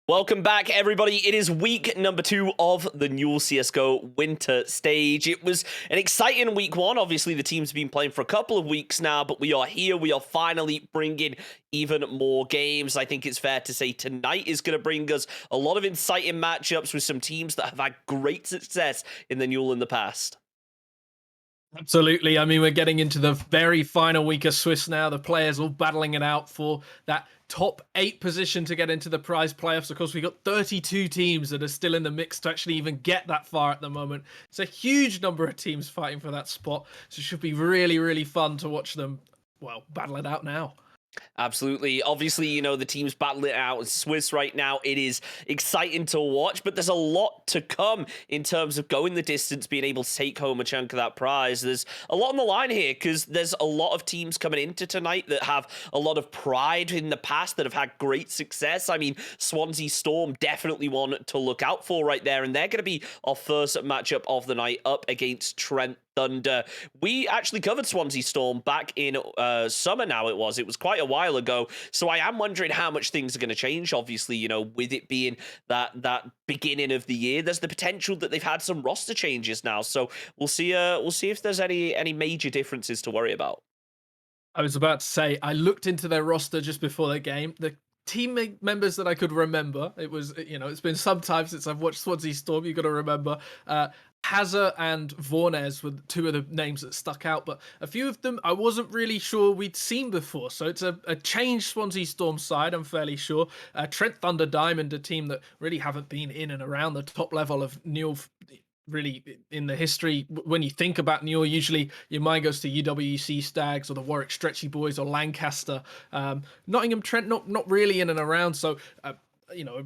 Welcome back, everybody. It is week number 2 of the new CSGO winter stage. It was an exciting week 1. Obviously, the team's been playing for a couple of weeks now, but we are here. We are finally bringing even more games. I think it's fair to say tonight is going to bring us a lot of exciting matchups with some teams that have had great success in the Newell in the past. Absolutely. I mean, we're getting into the very final week of Swiss now. The players all battling it out for that top 8 position to get into the prize playoffs. Of course, we've got 32 teams that are still in the mix to actually even get that far at the moment. It's a huge number of teams fighting for that spot. So it should be really, really fun to watch them, well, battle it out now. Absolutely. Obviously, the team's battling it out in Swiss right now. It is exciting to watch, but there's a lot to come in terms of going the distance, being able to take home a chunk of that prize. There's a lot on the line here because there's a lot of teams coming into tonight that have a lot of pride in the past, that have had great success. I mean, Swansea Storm, definitely one to look out for right there, and they're going to be our first matchup of the night up against Trent Thunder. We actually covered Swansea Storm back in summer now. It was quite a while ago. So I am wondering how much things are going to change. Obviously, with it being that beginning of the year, there's the potential that they've had some roster changes now. So we'll see if there's any major differences to worry about. I was about to say, I looked into their roster just before the game. The team members that I could remember, it's been some time since I've watched Swansea Storm, you got to remember, Hazard and Vornes were two of the names that stuck out, but a few of them I wasn't really sure we'd seen before. So it's a changed Swansea Storm side, I'm fairly sure. Trent Thunder Diamond, a team that really haven't been in and around the top level of Newell really in the history. When you think about Newell, usually your mind goes to UWC Stags or the Warwick Stretchy Boys or Lancaster. Nottingham Trent, not really in and around. So a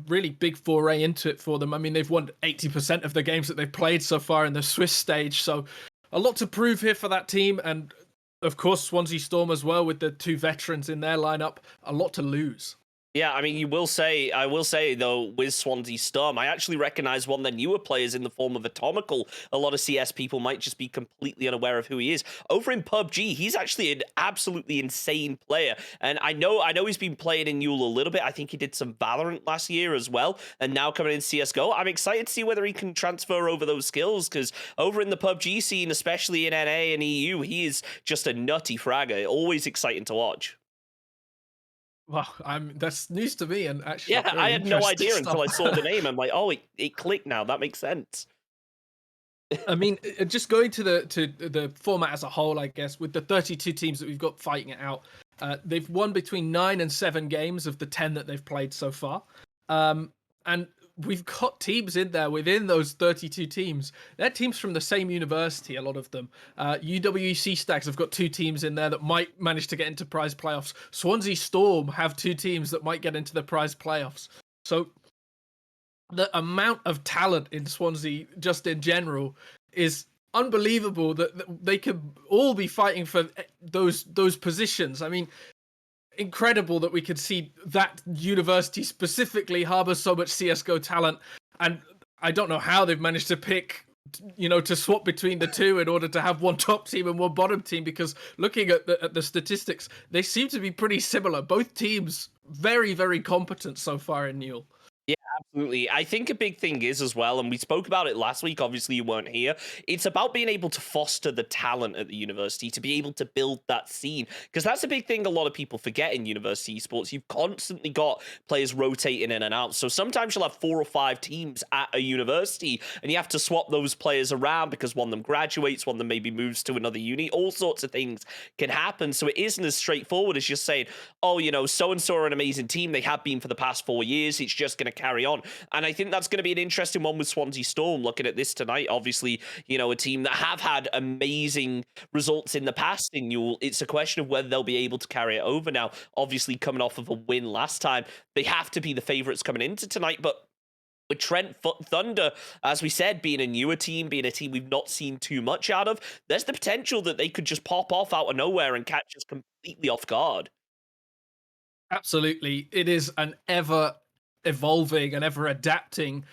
really big foray into it for them. I mean, they've won 80% of the games that they've played so far in the Swiss stage. So a lot to prove here for that team. And of course, Swansea Storm as well, with the 2 veterans in their lineup, a lot to lose. Yeah, I mean, I will say, though, with Swansea Storm, I actually recognize one of their newer players in the form of Atomical. A lot of CS people might just be completely unaware of who he is. Over in PUBG, he's actually an absolutely insane player. And I know he's been playing in Newell a little bit. I think he did some Valorant last year as well. And now coming in CSGO, I'm excited to see whether he can transfer over those skills, because over in the PUBG scene, especially in NA and EU, he is just a nutty fragger. Always exciting to watch. Wow, that's news to me, and actually, Yeah, I very had no interesting idea stuff. until I saw the name. I'm like, oh, it clicked now. That makes sense. I mean, just going to the format as a whole, I guess, with the 32 teams that we've got fighting it out, they've won between 9 and 7 games of the 10 that they've played so far. And we've got teams in there within those 32 teams. They're teams from the same university, a lot of them. UWC Stags have got 2 teams in there that might manage to get into prize playoffs. Swansea Storm have 2 teams that might get into the prize playoffs. So the amount of talent in Swansea, just in general, is unbelievable, that they could all be fighting for those positions. I mean, incredible that we could see that university specifically harbor so much CSGO talent. And I don't know how they've managed to pick, to swap between the two in order to have one top team and one bottom team, because looking at the statistics, they seem to be pretty similar. Both teams very, very competent so far in Newell. Yeah, absolutely. I think a big thing is as well, and we spoke about it last week, obviously you weren't here, it's about being able to foster the talent at the university, to be able to build that scene, because that's a big thing a lot of people forget in university sports. You've constantly got players rotating in and out, so sometimes you'll have 4 or 5 teams at a university, and you have to swap those players around because one of them graduates, one of them maybe moves to another uni. All sorts of things can happen, so it isn't as straightforward as just saying, oh, so-and-so are an amazing team, they have been for the past 4 years, it's just going to carry on. And I think that's going to be an interesting one with Swansea Storm, looking at this tonight. Obviously, a team that have had amazing results in the past in Newell. It's a question of whether they'll be able to carry it over now. Obviously, coming off of a win last time, they have to be the favourites coming into tonight. But with Trent Thunder, as we said, being a newer team, being a team we've not seen too much out of, there's the potential that they could just pop off out of nowhere and catch us completely off guard. Absolutely. It is an ever evolving and ever adapting,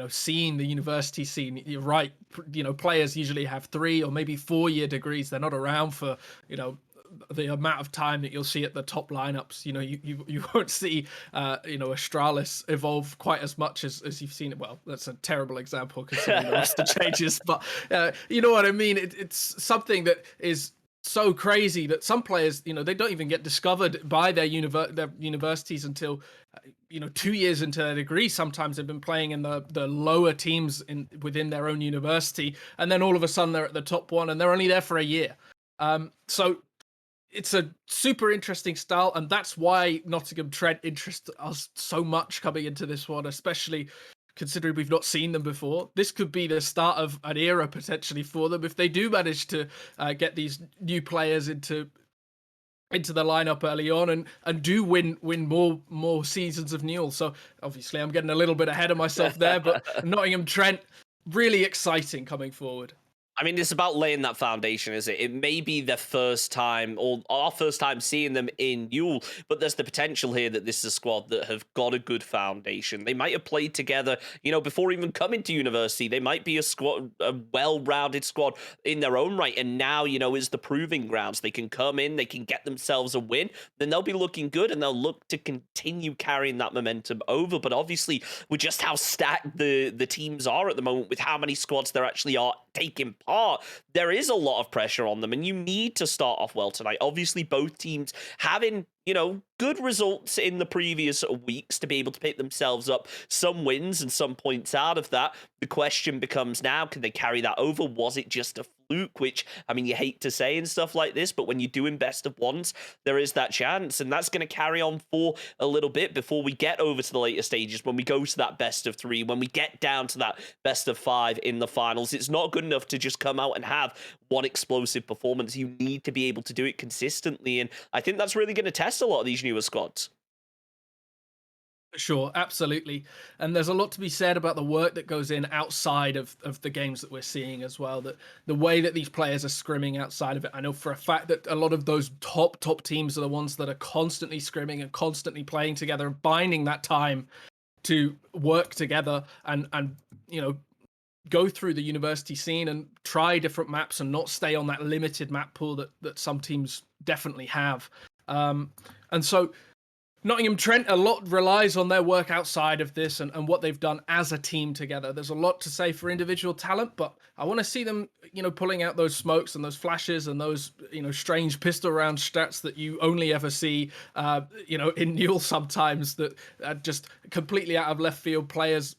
seeing the university scene. You're right. Players usually have 3 or maybe 4-year degrees. They're not around for, the amount of time that you'll see at the top lineups. You won't see Astralis evolve quite as much as you've seen it. Well, that's a terrible example considering the roster changes, but you know what I mean. It's something that is so crazy that some players, they don't even get discovered by their universities until 2 years into their degree. Sometimes they've been playing in the lower teams within their own university, and then all of a sudden they're at the top one, and they're only there for a year. So it's a super interesting style, and that's why Nottingham Trent interests us so much coming into this one, especially considering we've not seen them before. This could be the start of an era potentially for them if they do manage to get these new players into the lineup early on and do win more seasons of Newell. So obviously I'm getting a little bit ahead of myself there, but Nottingham Trent, really exciting coming forward. I mean, it's about laying that foundation, is it? It may be the first time, or our first time seeing them in Yule, but there's the potential here that this is a squad that have got a good foundation. They might have played together, before even coming to university. They might be a well-rounded squad in their own right, and now, is the proving grounds. They can come in, they can get themselves a win, then they'll be looking good, and they'll look to continue carrying that momentum over. But obviously, with just how stacked the teams are at the moment, with how many squads there actually are taking part, there is a lot of pressure on them, and you need to start off well tonight. Obviously, both teams having good results in the previous weeks to be able to pick themselves up some wins and some points out of that. The question becomes now, can they carry that over? Was it just a fluke? Which, I mean, you hate to say and stuff like this, but when you're doing best of ones, there is that chance, and that's going to carry on for a little bit before we get over to the later stages, when we go to that best of three, when we get down to that best of five in the finals. It's not good enough to just come out and have one explosive performance. You need to be able to do it consistently, and I think that's really going to test a lot of these newer squads. Sure, absolutely. And there's a lot to be said about the work that goes in outside of the games that we're seeing as well. That the way that these players are scrimming outside of it. I know for a fact that a lot of those top teams are the ones that are constantly scrimming and constantly playing together and binding that time to work together and go through the university scene and try different maps and not stay on that limited map pool that some teams definitely have. And so Nottingham Trent, a lot relies on their work outside of this and what they've done as a team together. There's a lot to say for individual talent, but I want to see them, pulling out those smokes and those flashes and those, strange pistol round stats that you only ever see, in Newell sometimes, that are just completely out of left field players,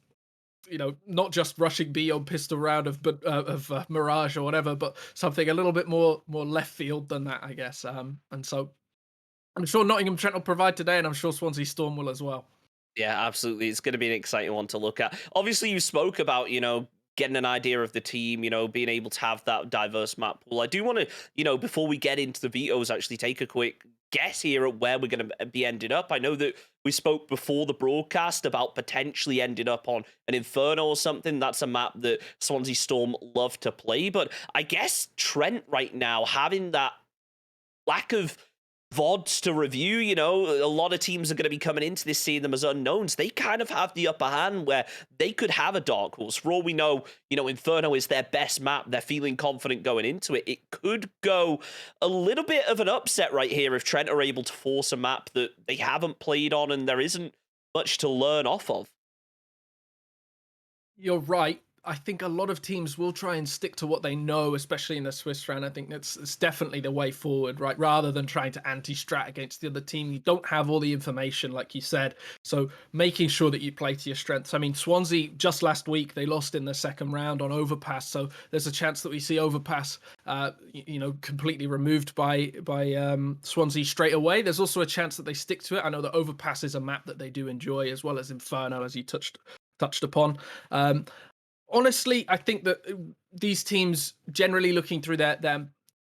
not just rushing B on pistol round of Mirage or whatever, but something a little bit more left field than that, I guess. And so I'm sure Nottingham Trent will provide today, and I'm sure Swansea Storm will as well. Yeah, absolutely. It's going to be an exciting one to look at. Obviously, you spoke about, getting an idea of the team, being able to have that diverse map pool. I do want to, before we get into the vetoes, actually take a quick guess here at where we're going to be ending up. I know that we spoke before the broadcast about potentially ending up on an Inferno or something. That's a map that Swansea Storm love to play. But I guess Trent right now, having that lack of VODs to review, a lot of teams are going to be coming into this, seeing them as unknowns. They kind of have the upper hand where they could have a dark horse. For all we know, Inferno is their best map. They're feeling confident going into it. It could go a little bit of an upset right here if Trent are able to force a map that they haven't played on and there isn't much to learn off of. You're right. I think a lot of teams will try and stick to what they know, especially in the Swiss round. I think it's definitely the way forward, right? Rather than trying to anti-strat against the other team. You don't have all the information, like you said. So making sure that you play to your strengths. I mean, Swansea, just last week, they lost in the second round on Overpass. So there's a chance that we see Overpass, completely removed by Swansea straight away. There's also a chance that they stick to it. I know that Overpass is a map that they do enjoy, as well as Inferno, as you touched upon. Honestly, I think that these teams, generally looking through their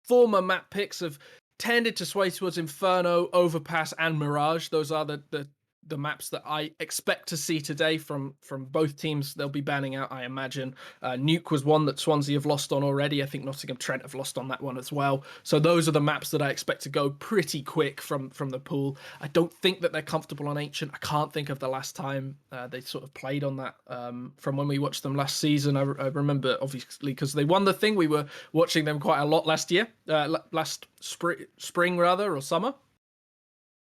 former map picks, have tended to sway towards Inferno, Overpass, and Mirage. Those are the the maps that I expect to see today from both teams. They'll be banning out, I imagine. Nuke was one that Swansea have lost on already. I think Nottingham Trent have lost on that one as well. So those are the maps that I expect to go pretty quick from the pool. I don't think that they're comfortable on Ancient. I can't think of the last time they sort of played on that from when we watched them last season. I remember, obviously, because they won the thing. We were watching them quite a lot last year, last spring rather, or summer.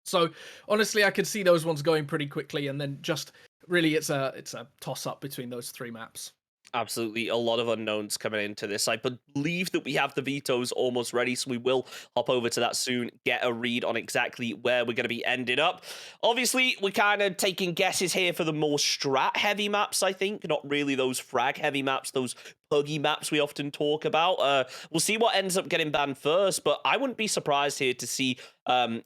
So honestly, I could see those ones going pretty quickly, and then just really it's a toss up between those three maps. Absolutely, a lot of unknowns coming into this. I believe that we have the vetoes almost ready, so we will hop over to that soon, get a read on exactly where we're going to be ending up. Obviously, we're kind of taking guesses here for the more strat-heavy maps, I think, not really those frag-heavy maps, those puggy maps we often talk about. We'll see what ends up getting banned first, but I wouldn't be surprised here to see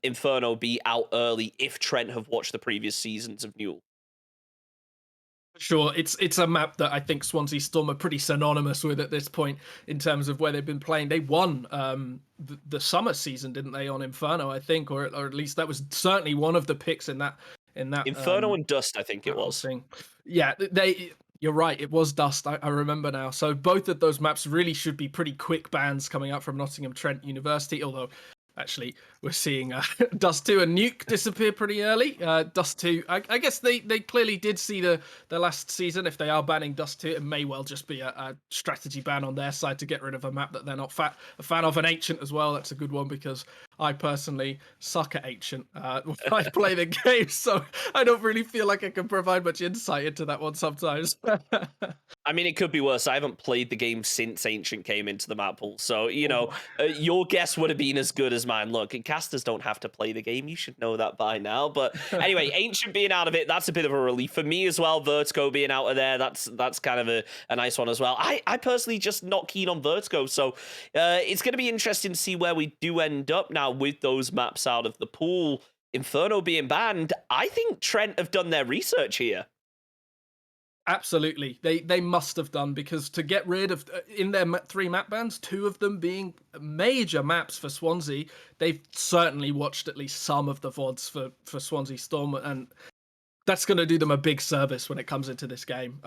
Inferno be out early if Trent have watched the previous seasons of Newell. Sure, it's a map that I think Swansea Storm are pretty synonymous with at this point in terms of where they've been playing. They won the summer season, didn't they, on Inferno? I think, or at least that was certainly one of the picks in that Inferno and Dust, I think it that whole was. thing. Yeah, they. You're right. It was Dust. I remember now. So both of those maps really should be pretty quick bans coming up from Nottingham Trent University. Although actually, we're seeing Dust 2 and Nuke disappear pretty early. Dust 2, I guess they clearly did see the last season. If they are banning Dust 2, it may well just be a strategy ban on their side to get rid of a map that they're not a fan of. An Ancient as well. That's a good one because I personally suck at Ancient when I play the game. So I don't really feel like I can provide much insight into that one sometimes. I mean, it could be worse. I haven't played the game since Ancient came into the map pool, so Oh. your guess would have been as good as mine. Look, casters don't have to play the game; you should know that by now. But anyway, Ancient being out of it—that's a bit of a relief for me as well. Vertigo being out of there—that's kind of a nice one as well. I personally just not keen on Vertigo, so it's going to be interesting to see where we do end up now with those maps out of the pool. Inferno being banned, I think Trent have done their research here. Absolutely, they must have done, because to get rid of in their three map bans, two of them being major maps for Swansea, they've certainly watched at least some of the VODs for Swansea Storm, and that's going to do them a big service when it comes into this game,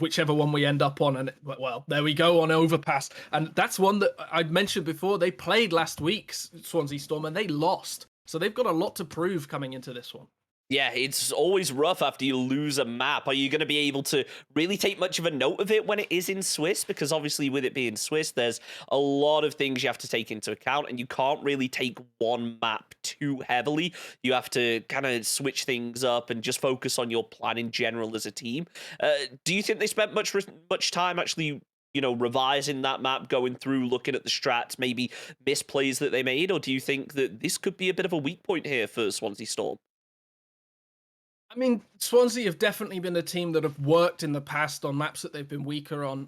whichever one we end up on. And well, there we go on Overpass, and that's one that I mentioned before. They played last week, Swansea Storm, and they lost, so they've got a lot to prove coming into this one. Yeah, it's always rough after you lose a map. Are you going to be able to really take much of a note of it when it is in Swiss? Because obviously with it being Swiss, there's a lot of things you have to take into account, and you can't really take one map too heavily. You have to kind of switch things up and just focus on your plan in general as a team. Do you think they spent much time actually revising that map, going through, looking at the strats, maybe misplays that they made? Or do you think that this could be a bit of a weak point here for Swansea Storm? I mean, Swansea have definitely been a team that have worked in the past on maps that they've been weaker on.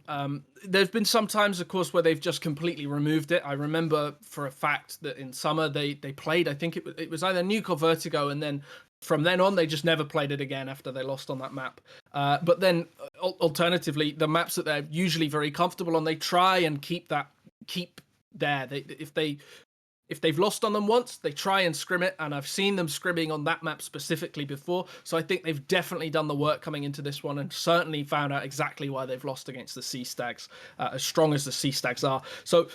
There's been some times, of course, where they've just completely removed it. I remember for a fact that in summer they played, I think it was either Nuke or Vertigo, and then from then on they just never played it again after they lost on that map. But then alternatively, the maps that they're usually very comfortable on, they try and keep there. If they've lost on them once, they try and scrim it, and I've seen them scrimming on that map specifically before, so I think they've definitely done the work coming into this one, and certainly found out exactly why they've lost against the Sea Stags, as strong as the Sea Stags are. So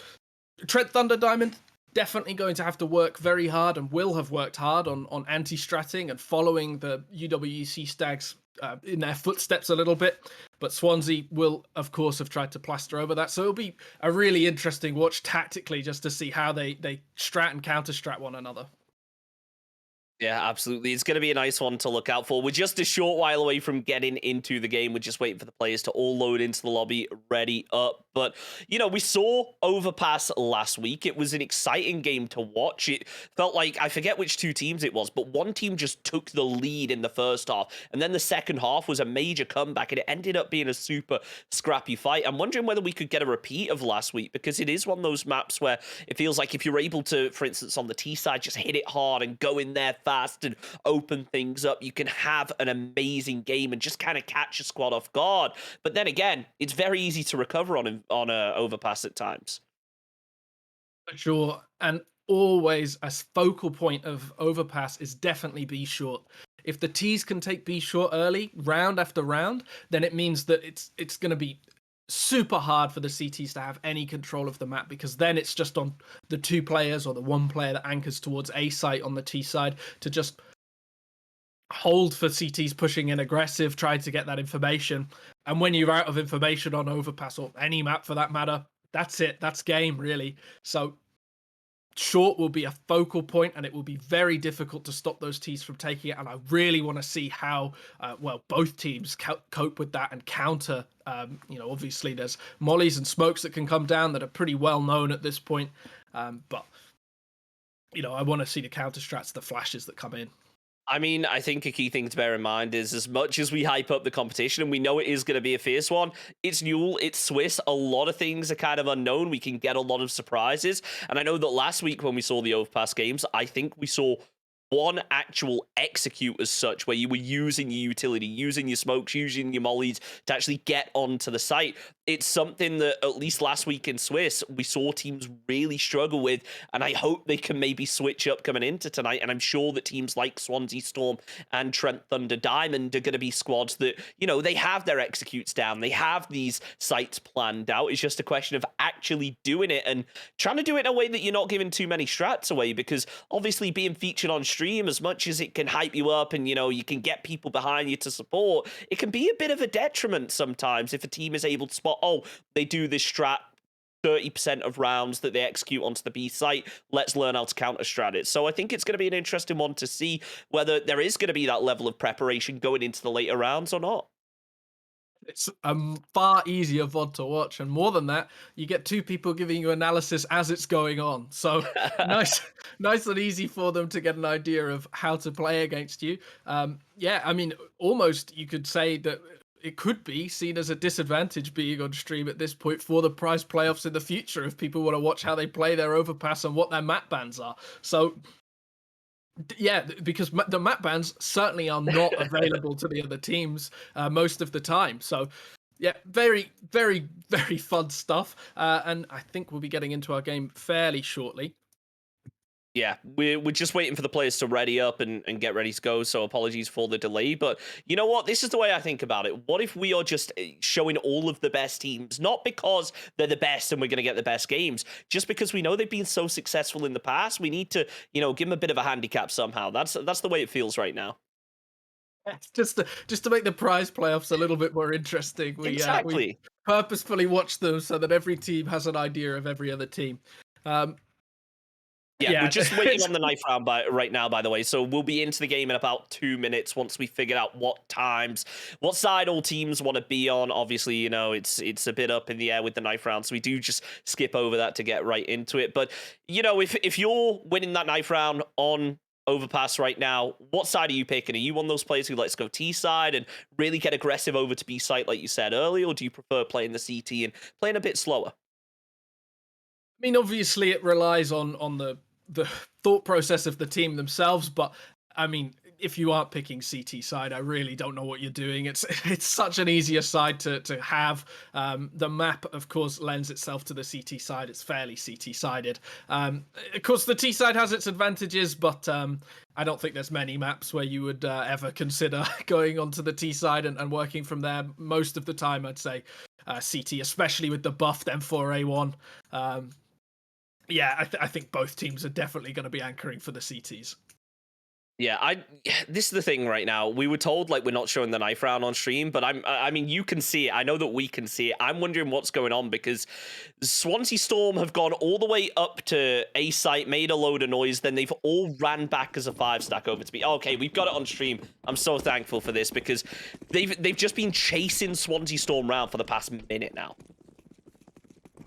Trent Thunder Diamond definitely going to have to work very hard, and will have worked hard on anti-stratting and following the UWE Sea Stags in their footsteps a little bit. But Swansea will, of course, have tried to plaster over that. So it'll be a really interesting watch tactically, just to see how they strat and counter strat one another. Yeah, absolutely. It's going to be a nice one to look out for. We're just a short while away from getting into the game. We're just waiting for the players to all load into the lobby, ready up. But, we saw Overpass last week. It was an exciting game to watch. It felt like, I forget which two teams it was, but one team just took the lead in the first half. And then the second half was a major comeback, and it ended up being a super scrappy fight. I'm wondering whether we could get a repeat of last week, because it is one of those maps where it feels like if you're able to, for instance, on the T side, just hit it hard and go in there fast and open things up, you can have an amazing game and just kind of catch a squad off guard. But then again, it's very easy to recover on a Overpass at times. Sure. And always a focal point of Overpass is definitely be short. If the T's can take B short early, round after round, then it means that it's going to be super hard for the CTs to have any control of the map, because then it's just on the 2 players or the 1 player that anchors towards A site on the T side to just hold for CTs pushing in aggressive, trying to get that information. And when you're out of information on overpass or any map for that matter, that's it. That's game, really. So short will be a focal point, and it will be very difficult to stop those T's from taking it. And I really want to see how both teams cope with that and counter. Obviously there's mollies and smokes that can come down that are pretty well known at this point, but I want to see the counter strats, the flashes that come in. I mean, I think a key thing to bear in mind is, as much as we hype up the competition and we know it is going to be a fierce one, it's Newell, it's Swiss. A lot of things are kind of unknown. We can get a lot of surprises. And I know that last week when we saw the Overpass games, I think we saw one actual execute as such, where you were using your utility, using your smokes, using your mollies to actually get onto the site. It's something that, at least last week in Swiss, we saw teams really struggle with, and I hope they can maybe switch up coming into tonight. And I'm sure that teams like Swansea Storm and Trent Thunder Diamond are going to be squads that, they have their executes down, they have these sites planned out. It's just a question of actually doing it and trying to do it in a way that you're not giving too many strats away, because obviously being featured on stream, as much as it can hype you up and you can get people behind you to support, it can be a bit of a detriment sometimes if a team is able to spot, oh, they do this strat 30% of rounds that they execute onto the B site, let's learn how to counter strat it. So I think it's going to be an interesting one to see whether there is going to be that level of preparation going into the later rounds or not. It's a far easier VOD to watch, and more than that, you get 2 people giving you analysis as it's going on. So nice and easy for them to get an idea of how to play against you. I mean, almost you could say that it could be seen as a disadvantage being on stream at this point for the prize playoffs in the future, if people want to watch how they play their overpass and what their map bans are. So yeah, because the map bans certainly are not available to the other teams most of the time. So yeah, very, very, very fun stuff. And I think we'll be getting into our game fairly shortly. Yeah, we're just waiting for the players to ready up and get ready to go, so apologies for the delay. But you know what? This is the way I think about it. What if we are just showing all of the best teams, not because they're the best and we're going to get the best games, just because we know they've been so successful in the past? We need to, give them a bit of a handicap somehow. That's the way it feels right now. Just to make the prize playoffs a little bit more interesting, we purposefully watch them so that every team has an idea of every other team. Yeah, we're just waiting on the knife round right now, by the way. So we'll be into the game in about 2 minutes once we figured out what side all teams want to be on. Obviously, it's a bit up in the air with the knife round, so we do just skip over that to get right into it. But, if you're winning that knife round on Overpass right now, what side are you picking? Are you one of those players who likes to go T side and really get aggressive over to B side like you said earlier, or do you prefer playing the CT and playing a bit slower? I mean, obviously it relies on the thought process of the team themselves, but I mean, if you aren't picking CT side, I really don't know what you're doing. It's such an easier side to have. The map, of course, lends itself to the CT side. It's fairly CT sided. Of course, the T side has its advantages, but I don't think there's many maps where you would ever consider going onto the T side and working from there. Most of the time, I'd say CT, especially with the buffed M4A1. Yeah, I think both teams are definitely going to be anchoring for the CTs. Yeah, this is the thing right now. We were told we're not showing the knife round on stream, but I mean you can see it. I know that we can see it. I'm wondering what's going on, because Swansea Storm have gone all the way up to A site, made a load of noise, then they've all ran back as a 5-stack over to me. Okay, we've got it on stream. I'm so thankful for this, because they've just been chasing Swansea Storm round for the past minute now.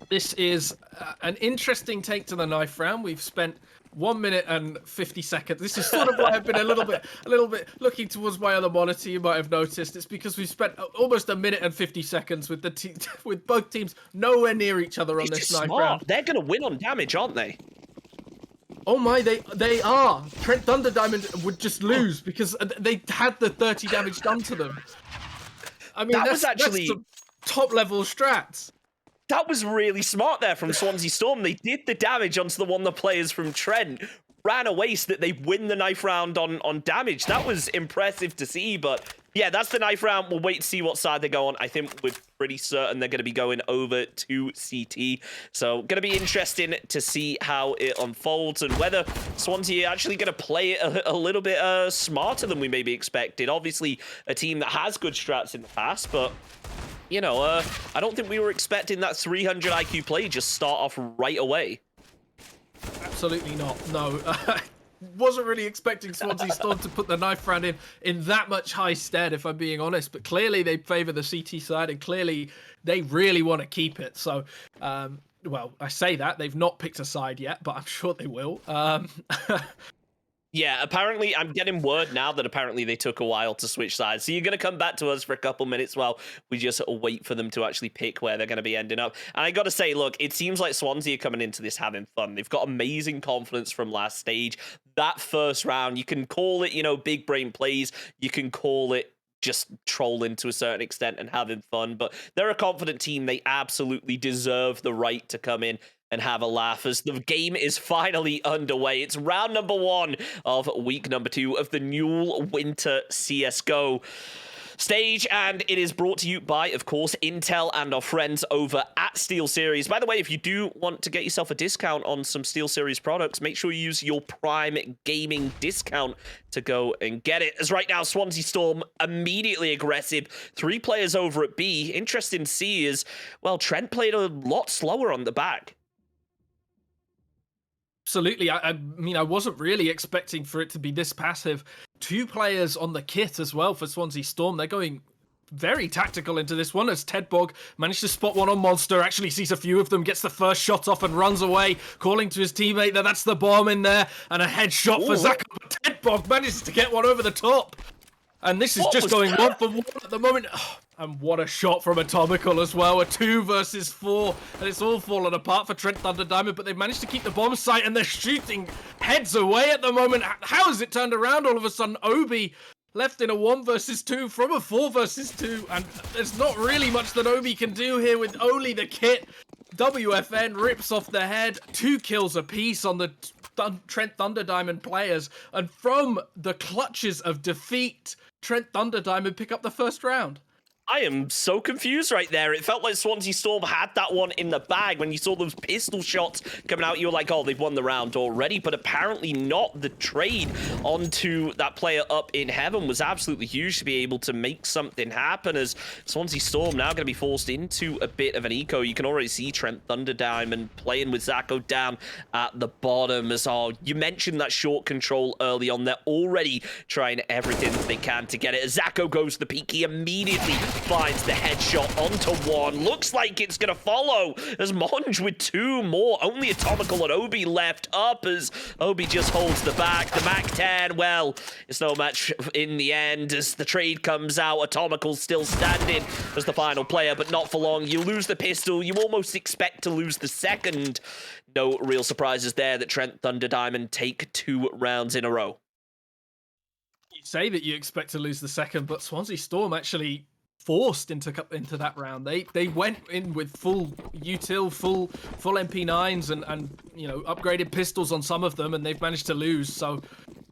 This is an interesting take to the knife round. We've spent 1 minute and 50 seconds. This is sort of why I've been a little bit looking towards my other monitor. You might have noticed it's because we've spent almost 1 minute and 50 seconds with with both teams nowhere near each other on this knife round. They're going to win on damage, aren't they? Oh my, they are. Trent Thunder Diamond would just lose because they had the 30 damage done to them. I mean, that's some top level strats. That was really smart there from Swansea Storm. They did the damage onto the one of the players from Trent ran away so that they win the knife round on damage. That was impressive to see, but yeah, that's the knife round. We'll wait to see what side they go on. I think we're pretty certain they're going to be going over to CT. So going to be interesting to see how it unfolds and whether Swansea are actually going to play it a little bit smarter than we maybe expected. Obviously, a team that has good strats in the past, but you know, I don't think we were expecting that 300 IQ play just start off right away. Absolutely not. No. Wasn't really expecting Swansea Storm to put the knife round in that much high stead, if I'm being honest. But clearly they favour the CT side, and clearly they really want to keep it. So, well, I say that they've not picked a side yet, but I'm sure they will. Yeah, apparently, I'm getting word now that apparently they took a while to switch sides. So you're going to come back to us for a couple minutes while we just wait for them to actually pick where they're going to be ending up. And I got to say, look, it seems like Swansea are coming into this having fun. They've got amazing confidence from last stage. That first round, you can call it, you know, big brain plays. You can call it just trolling to a certain extent and having fun. But they're a confident team. They absolutely deserve the right to come in and have a laugh as the game is finally underway. It's round number 1 of week number 2 of the Newell Winter CSGO stage, and it is brought to you by, of course, Intel and our friends over at SteelSeries. By the way, if you do want to get yourself a discount on some SteelSeries products, make sure you use your Prime Gaming discount to go and get it. As right now, Swansea Storm immediately aggressive. 3 players over at B. Interesting to see is, well, Trent played a lot slower on the back. Absolutely. I mean, I wasn't really expecting for it to be this passive. 2 players on the kit as well for Swansea Storm. They're going very tactical into this one as Tedbog managed to spot one on Monster, actually sees a few of them, gets the first shot off and runs away, calling to his teammate that that's the bomb in there, and a headshot for Zaka. But Tedbog manages to get one over the top. And this is just going 1 for 1 at the moment. Oh, and what a shot from Atomical as well. A 2 versus 4. And it's all fallen apart for Trent Thunder Diamond, but they've managed to keep the bomb sight and they're shooting heads away at the moment. How has it turned around all of a sudden? Obi left in a 1 versus 2 from a 4 versus 2. And there's not really much that Obi can do here with only the kit. WFN rips off the head. 2 kills apiece on the Trent Thunder Diamond players. And from the clutches of defeat, Trent Thunder Diamond pick up the first round. I am so confused right there. It felt like Swansea Storm had that one in the bag. When you saw those pistol shots coming out, you were like, oh, they've won the round already. But apparently not. The trade onto that player up in heaven was absolutely huge to be able to make something happen, as Swansea Storm now going to be forced into a bit of an eco. You can already see Trent Thunder Diamond playing with Zacko down at the bottom. As you mentioned that short control early on. They're already trying everything they can to get it. As Zacko goes to the peak, he immediately finds the headshot onto 1. Looks like it's going to follow as Monge with 2 more. Only Atomical and Obi left up as Obi just holds the back. The MAC-10, well, it's no match in the end as the trade comes out. Atomical's still standing as the final player, but not for long. You lose the pistol. You almost expect to lose the second. No real surprises there that Trent Thunder Diamond take 2 rounds in a row. You say that you expect to lose the second, but Swansea Storm actually forced into that round. They went in with full util, full MP9s and you know, upgraded pistols on some of them, and they've managed to lose. So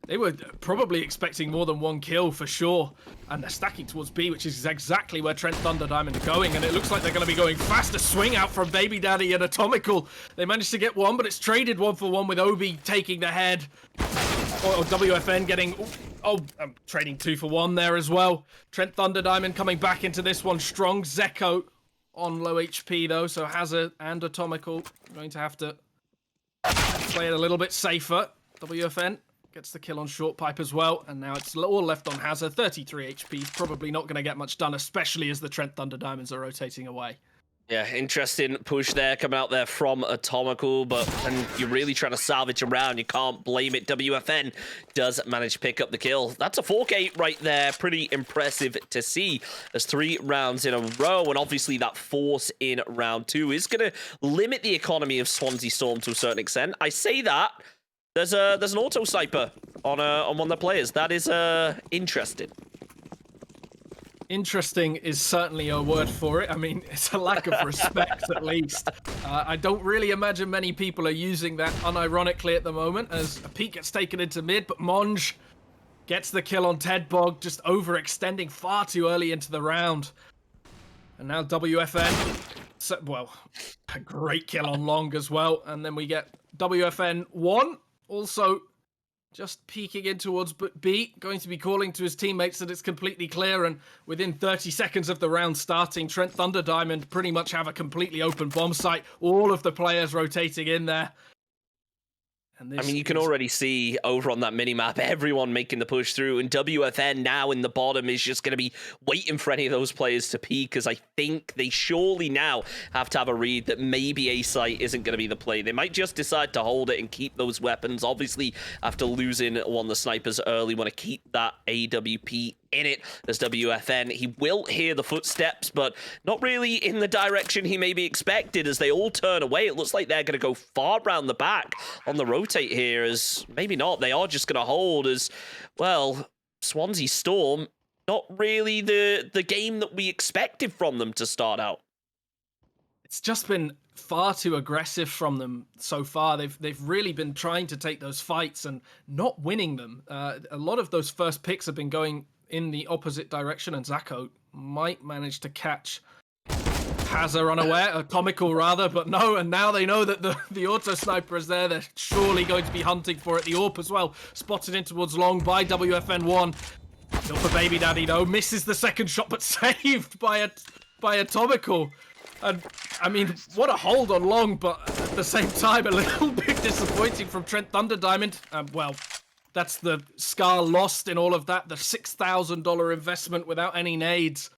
they were probably expecting more than 1 kill for sure. And they're stacking towards B, which is exactly where Trent Thunder Diamond are going. And it looks like they're going to be going faster. Swing out from Baby Daddy and Atomical. They managed to get 1, but it's traded 1 for 1 with Obi taking the head. Or WFN getting... Oh, I'm trading 2 for 1 there as well. Trent Thunder Diamond coming back into this one strong. Zeko on low HP though, so Hazard and Atomical going to have to play it a little bit safer. WFN gets the kill on Short Pipe as well, and now it's all left on Hazard. 33 HP, probably not going to get much done, especially as the Trent Thunder Diamonds are rotating away. Yeah, interesting push there coming out there from Atomical, but when you're really trying to salvage a round, you can't blame it. WFN does manage to pick up the kill. That's a 4K right there. Pretty impressive to see. There's 3 rounds in a row, and obviously that force in round 2 is going to limit the economy of Swansea Storm to a certain extent. I say that. There's an auto sniper on one of the players. That is interesting. Interesting is certainly a word for it. I mean, it's a lack of respect, at least. I don't really imagine many people are using that unironically at the moment, as a peek gets taken into mid, but Monj gets the kill on Tedbog, just overextending far too early into the round. And now WFN, well, a great kill on Long as well. And then we get WFN 1, also just peeking in towards B, going to be calling to his teammates that it's completely clear, and within 30 seconds of the round starting, Trent Thunder Diamond pretty much have a completely open bomb site, all of the players rotating in there. I mean, you can already see over on that minimap, everyone making the push through, and WFN now in the bottom is just going to be waiting for any of those players to peak, because I think they surely now have to have a read that maybe A-Site isn't going to be the play. They might just decide to hold it and keep those weapons. Obviously, after losing one of the snipers early, want to keep that AWP in it as WFN. He will hear the footsteps, but not really in the direction he maybe expected as they all turn away. It looks like they're going to go far round the back on the rotate here, as maybe not. They are just going to hold as, well, Swansea Storm, not really the game that we expected from them to start out. It's just been far too aggressive from them so far. They've really been trying to take those fights and not winning them. A lot of those first picks have been going in the opposite direction, and Zako might manage to catch Hazza unaware, comical rather, but no, and now they know that the auto sniper is there. They're surely going to be hunting for it. The AWP as well, spotted in towards Long by WFN1. Still for Baby Daddy though, misses the second shot, but saved by Atomical. And I mean, what a hold on Long, but at the same time, a little bit disappointing from Trent Thunder Diamond. Well, that's the Scar lost in all of that. The $6,000 investment without any nades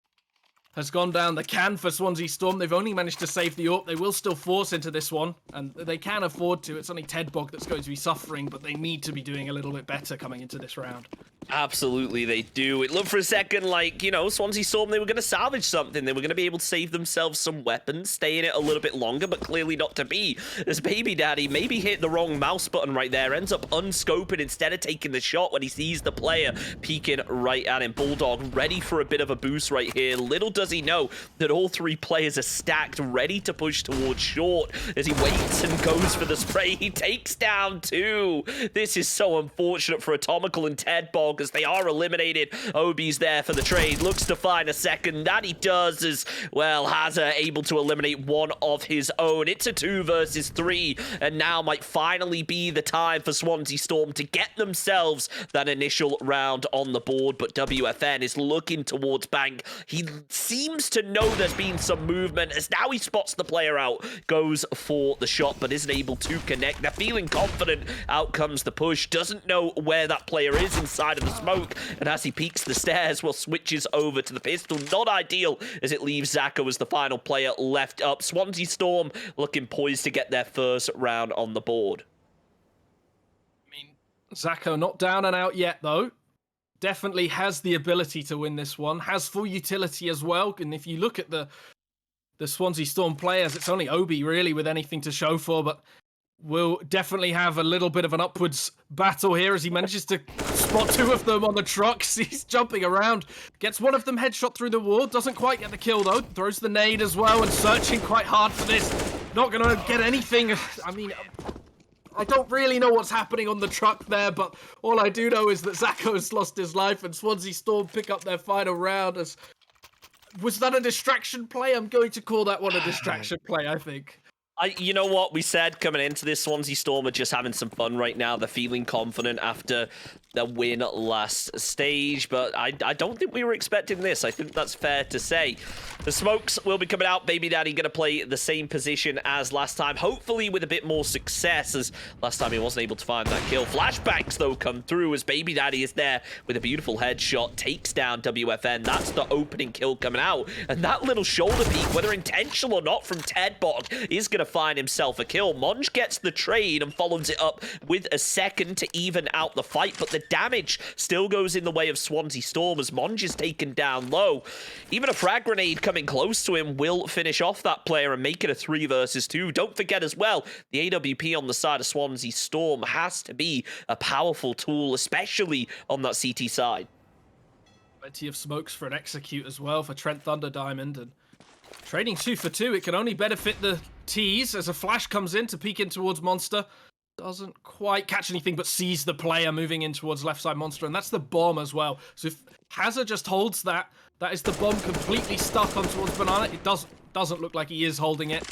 has gone down the can for Swansea Storm. They've only managed to save the AWP. They will still force into this one, and they can afford to. It's only Tedbog that's going to be suffering, but they need to be doing a little bit better coming into this round. Absolutely, they do. It looked for a second like, you know, Swansea Storm, they were going to salvage something. They were going to be able to save themselves some weapons, stay in it a little bit longer, but clearly not to be. As Baby Daddy maybe hit the wrong mouse button right there, ends up unscoping instead of taking the shot when he sees the player peeking right at him. Bulldog ready for a bit of a boost right here. Little does he know that all three players are stacked, ready to push towards short. As he waits and goes for the spray, he takes down two. This is so unfortunate for Atomical and Tedbog, as they are eliminated. Obi's there for the trade, looks to find a second. That he does, as well, Hazza able to eliminate one of his own. It's a 2 versus 3, and now might finally be the time for Swansea Storm to get themselves that initial round on the board. But WFN is looking towards Bank. He seems to know there's been some movement, as now he spots the player out, goes for the shot, but isn't able to connect. They're feeling confident. Out comes the push. Doesn't know where that player is inside of the smoke, and as he peeks the stairs, well, switches over to the pistol. Not ideal, as it leaves Zako as the final player left up. Swansea Storm looking poised to get their first round on the board. I mean, Zako not down and out yet, though. Definitely has the ability to win this one, has full utility as well. And if you look at the Swansea Storm players, it's only Obi really with anything to show for, but will definitely have a little bit of an upwards battle here as he manages to spot two of them on the trucks. He's jumping around, gets one of them headshot through the wall, doesn't quite get the kill though, throws the nade as well and searching quite hard for this. Not gonna get anything. I mean, I don't really know what's happening on the truck there, but all I do know is that Zako has lost his life and Swansea Storm pick up their final round. Was that a distraction play? I'm going to call that one a distraction play, I think. You know what we said coming into this, Swansea Storm are just having some fun right now. They're feeling confident after the win last stage, but I don't think we were expecting this. I think that's fair to say. The smokes will be coming out. Baby Daddy going to play the same position as last time, hopefully with a bit more success, as last time he wasn't able to find that kill. Flashbangs, though, come through as Baby Daddy is there with a beautiful headshot, takes down WFN. That's the opening kill coming out, and that little shoulder peek, whether intentional or not from Tedbog, is going to find himself a kill. Monj gets the trade and follows it up with a second to even out the fight, but the damage still goes in the way of Swansea Storm as Monj is taken down low. Even a frag grenade coming close to him will finish off that player and make it a 3 versus 2. Don't forget as well, the AWP on the side of Swansea Storm has to be a powerful tool, especially on that CT side. Plenty of smokes for an execute as well for Trent Thunder Diamond, and trading 2 for 2, it can only benefit the T's as a flash comes in to peek in towards Monster. Doesn't quite catch anything, but sees the player moving in towards left side Monster, and that's the bomb as well. So if Hazard just holds that, that is the bomb completely stuck on towards Banana. It doesn't look like he is holding it,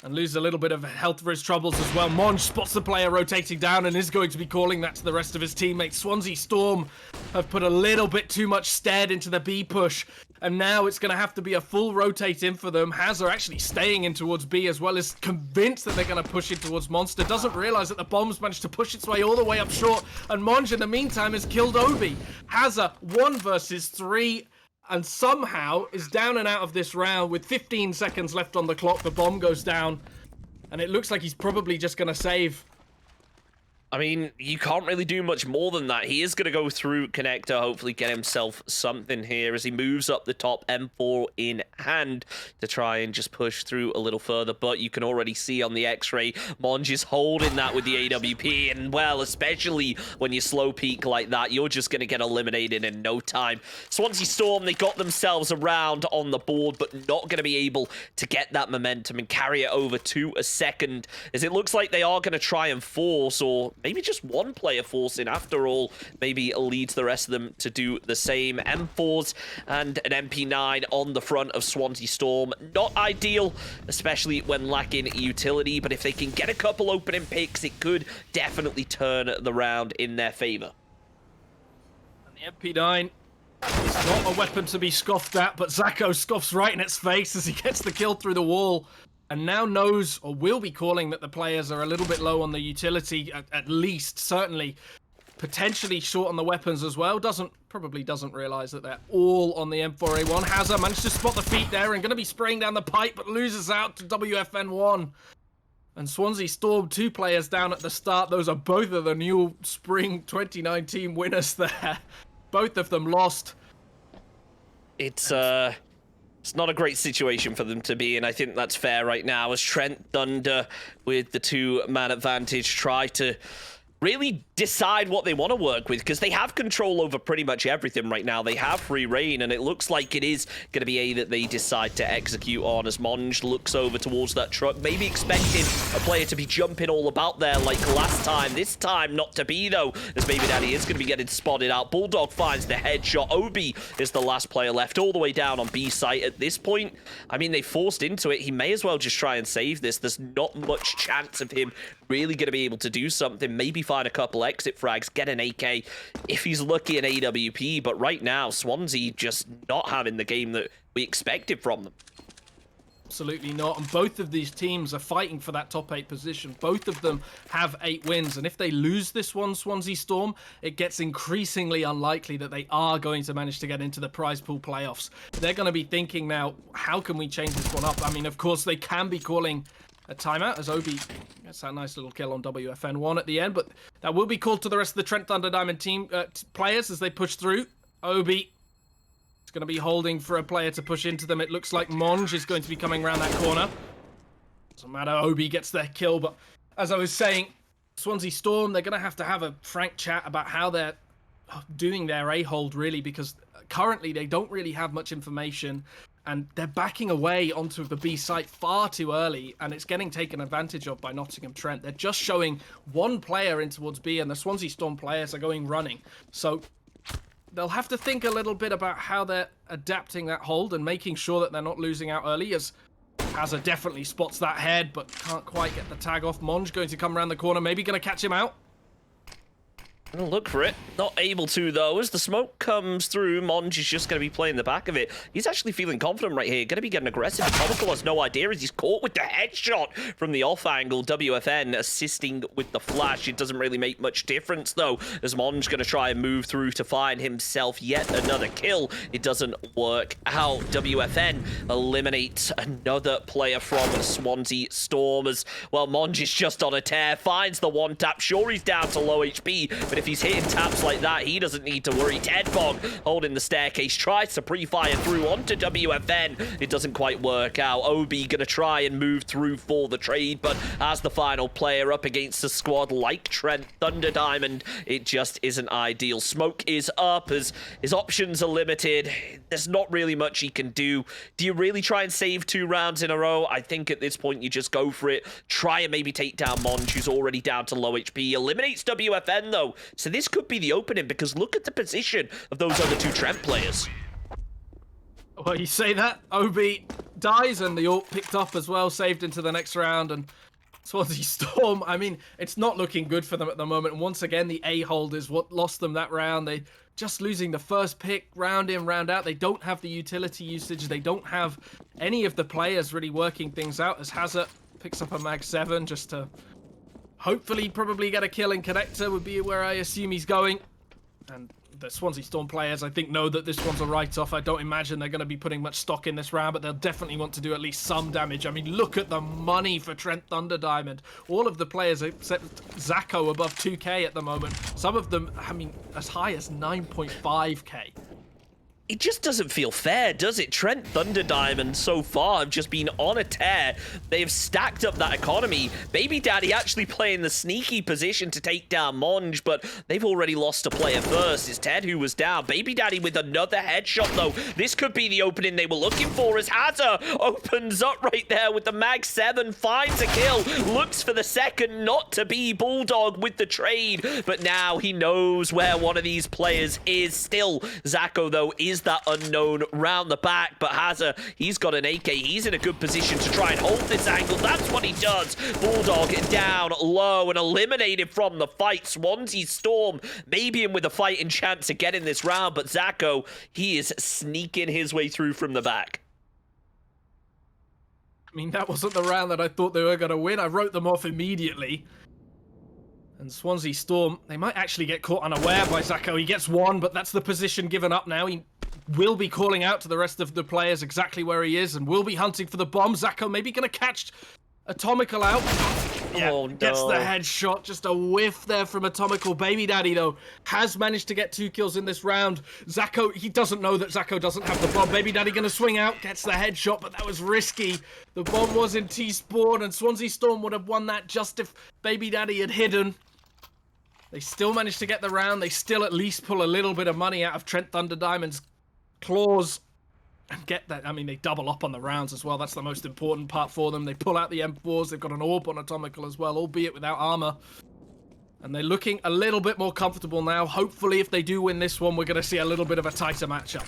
and loses a little bit of health for his troubles as well. Monge spots the player rotating down and is going to be calling that to the rest of his teammates. Swansea Storm have put a little bit too much stead into the B push, and now it's going to have to be a full rotate in for them. Hazard actually staying in towards B as well, is convinced that they're going to push in towards Monster. Doesn't realize that the bomb's managed to push its way all the way up short, and Monge in the meantime has killed Obi. Hazard 1 versus 3. And somehow is down and out of this round with 15 seconds left on the clock. The bomb goes down, and it looks like he's probably just going to save. I mean, you can't really do much more than that. He is going to go through Connector, hopefully get himself something here as he moves up the top, M4 in hand, to try and just push through a little further. But you can already see on the X-ray, Monge is holding that with the AWP. And, well, especially when you slow peak like that, you're just going to get eliminated in no time. Swansea Storm, they got themselves around on the board, but not going to be able to get that momentum and carry it over to a second, as it looks like they are going to try and force, or maybe just one player forcing after all, maybe leads the rest of them to do the same. M4s and an MP9 on the front of Swansea Storm. Not ideal, especially when lacking utility, but if they can get a couple opening picks, it could definitely turn the round in their favor. And the MP9 is not a weapon to be scoffed at, but Zacho scoffs right in its face as he gets the kill through the wall. And now knows, or will be calling, that the players are a little bit low on the utility, at least, certainly. Potentially short on the weapons as well. Probably doesn't realize that they're all on the M4A1. Hazard managed to spot the feet there and going to be spraying down the pipe, but loses out to WFN1. And Swansea Storm, 2 players down at the start. Those are both of the new Spring 2019 winners there. Both of them lost. It's not a great situation for them to be in. I think that's fair right now, as Trent Thunder, with the 2-man advantage, try to really decide what they want to work with, because they have control over pretty much everything right now. They have free reign, and it looks like it is going to be A that they decide to execute on, as Monge looks over towards that truck, maybe expecting a player to be jumping all about there like last time. This time not to be, though, as Baby Daddy is going to be getting spotted out. Bulldog finds the headshot. Obi is the last player left, all the way down on B site at this point. I mean, they forced into it. He may as well just try and save this. There's not much chance of him really going to be able to do something. Maybe find a couple exit frags, get an AK, if he's lucky, an AWP. But right now, Swansea just not having the game that we expected from them. Absolutely not. And both of these teams are fighting for that top 8 position. Both of them have 8 wins. And if they lose this one, Swansea Storm, it gets increasingly unlikely that they are going to manage to get into the prize pool playoffs. They're going to be thinking now, how can we change this one up? I mean, of course, they can be calling a timeout as Obi gets that nice little kill on WFN1 at the end, but that will be called to the rest of the Trent Thunder Diamond team players as they push through. Obi is going to be holding for a player to push into them. It looks like Monge is going to be coming around that corner. Doesn't matter, Obi gets their kill, but as I was saying, Swansea Storm, they're going to have a frank chat about how they're doing their A-hold, really, because currently they don't really have much information, and they're backing away onto the B site far too early, and it's getting taken advantage of by Nottingham Trent. They're just showing one player in towards B, and the Swansea Storm players are going running. So they'll have to think a little bit about how they're adapting that hold and making sure that they're not losing out early, as Hazard definitely spots that head, but can't quite get the tag off. Monge going to come around the corner, maybe going to catch him out. Gonna look for it. Not able to, though. As the smoke comes through, Monge is just going to be playing the back of it. He's actually feeling confident right here. Going to be getting aggressive. Atomical has no idea as he's caught with the headshot from the off angle. WFN assisting with the flash. It doesn't really make much difference, though, as Monge going to try and move through to find himself yet another kill. It doesn't work out. WFN eliminates another player from Swansea Storm as, well, Monge is just on a tear. Finds the one tap. Sure, he's down to low HP, but if he's hitting taps like that, he doesn't need to worry. Tedbog holding the staircase, tries to pre-fire through onto WFN. It doesn't quite work out. Obi gonna try and move through for the trade, but as the final player up against a squad like Trent Thunder Diamond, it just isn't ideal. Smoke is up as his options are limited. There's not really much he can do. Do you really try and save 2 rounds in a row? I think at this point you just go for it. Try and maybe take down Monj, who's already down to low HP. Eliminates WFN though, so this could be the opening, because look at the position of those other 2 Trent players. Well, you say that, Obi dies and the ult picked up as well, saved into the next round, and Swansea Storm, I mean, it's not looking good for them at the moment. And once again, the A-hold is what lost them that round. They just losing the first pick, round in, round out. They don't have the utility usage. They don't have any of the players really working things out, as Hazard picks up a Mag 7 just to hopefully probably get a kill in connector would be where I assume he's going. And the Swansea Storm players, I think, know that this one's a write-off. I don't imagine they're going to be putting much stock in this round, but they'll definitely want to do at least some damage. I mean, look at the money for Trent Thunder Diamond. All of the players except Zacho above 2k at the moment. Some of them, I mean, as high as 9.5k. It just doesn't feel fair, does it? Trent Thunder Diamond so far have just been on a tear. They've stacked up that economy. Baby Daddy actually playing the sneaky position to take down Monj, but they've already lost a player first. It's Ted who was down. Baby Daddy with another headshot, though. This could be the opening they were looking for, as Hazard opens up right there with the Mag 7, finds a kill, looks for the second, not to be Bulldog with the trade, but now he knows where one of these players is. Still, Zacho, though, is that unknown round the back, but Hazard, he's got an AK. He's in a good position to try and hold this angle. That's what he does. Bulldog down low and eliminated from the fight. Swansea Storm maybe in with a fighting chance to get in this round, but Zacho, he is sneaking his way through from the back. I mean, that wasn't the round that I thought they were going to win. I wrote them off immediately. And Swansea Storm, they might actually get caught unaware by Zacho. He gets one, but that's the position given up now. He will be calling out to the rest of the players exactly where he is and will be hunting for the bomb. Zacho maybe going to catch Atomical out. Yeah, oh, no. Gets the headshot. Just a whiff there from Atomical. Baby Daddy, though, has managed to get 2 kills in this round. Zacho, he doesn't know that Zacho doesn't have the bomb. Baby Daddy going to swing out. Gets the headshot, but that was risky. The bomb was in T-Spawn, and Swansea Storm would have won that just if Baby Daddy had hidden. They still managed to get the round. They still at least pull a little bit of money out of Trent Thunder Diamond's claws and get that. I mean, they double up on the rounds as well. That's the most important part for them. They pull out the M4s. They've got an AWP on Atomical as well, albeit without armor. And they're looking a little bit more comfortable now. Hopefully, if they do win this one, we're going to see a little bit of a tighter matchup.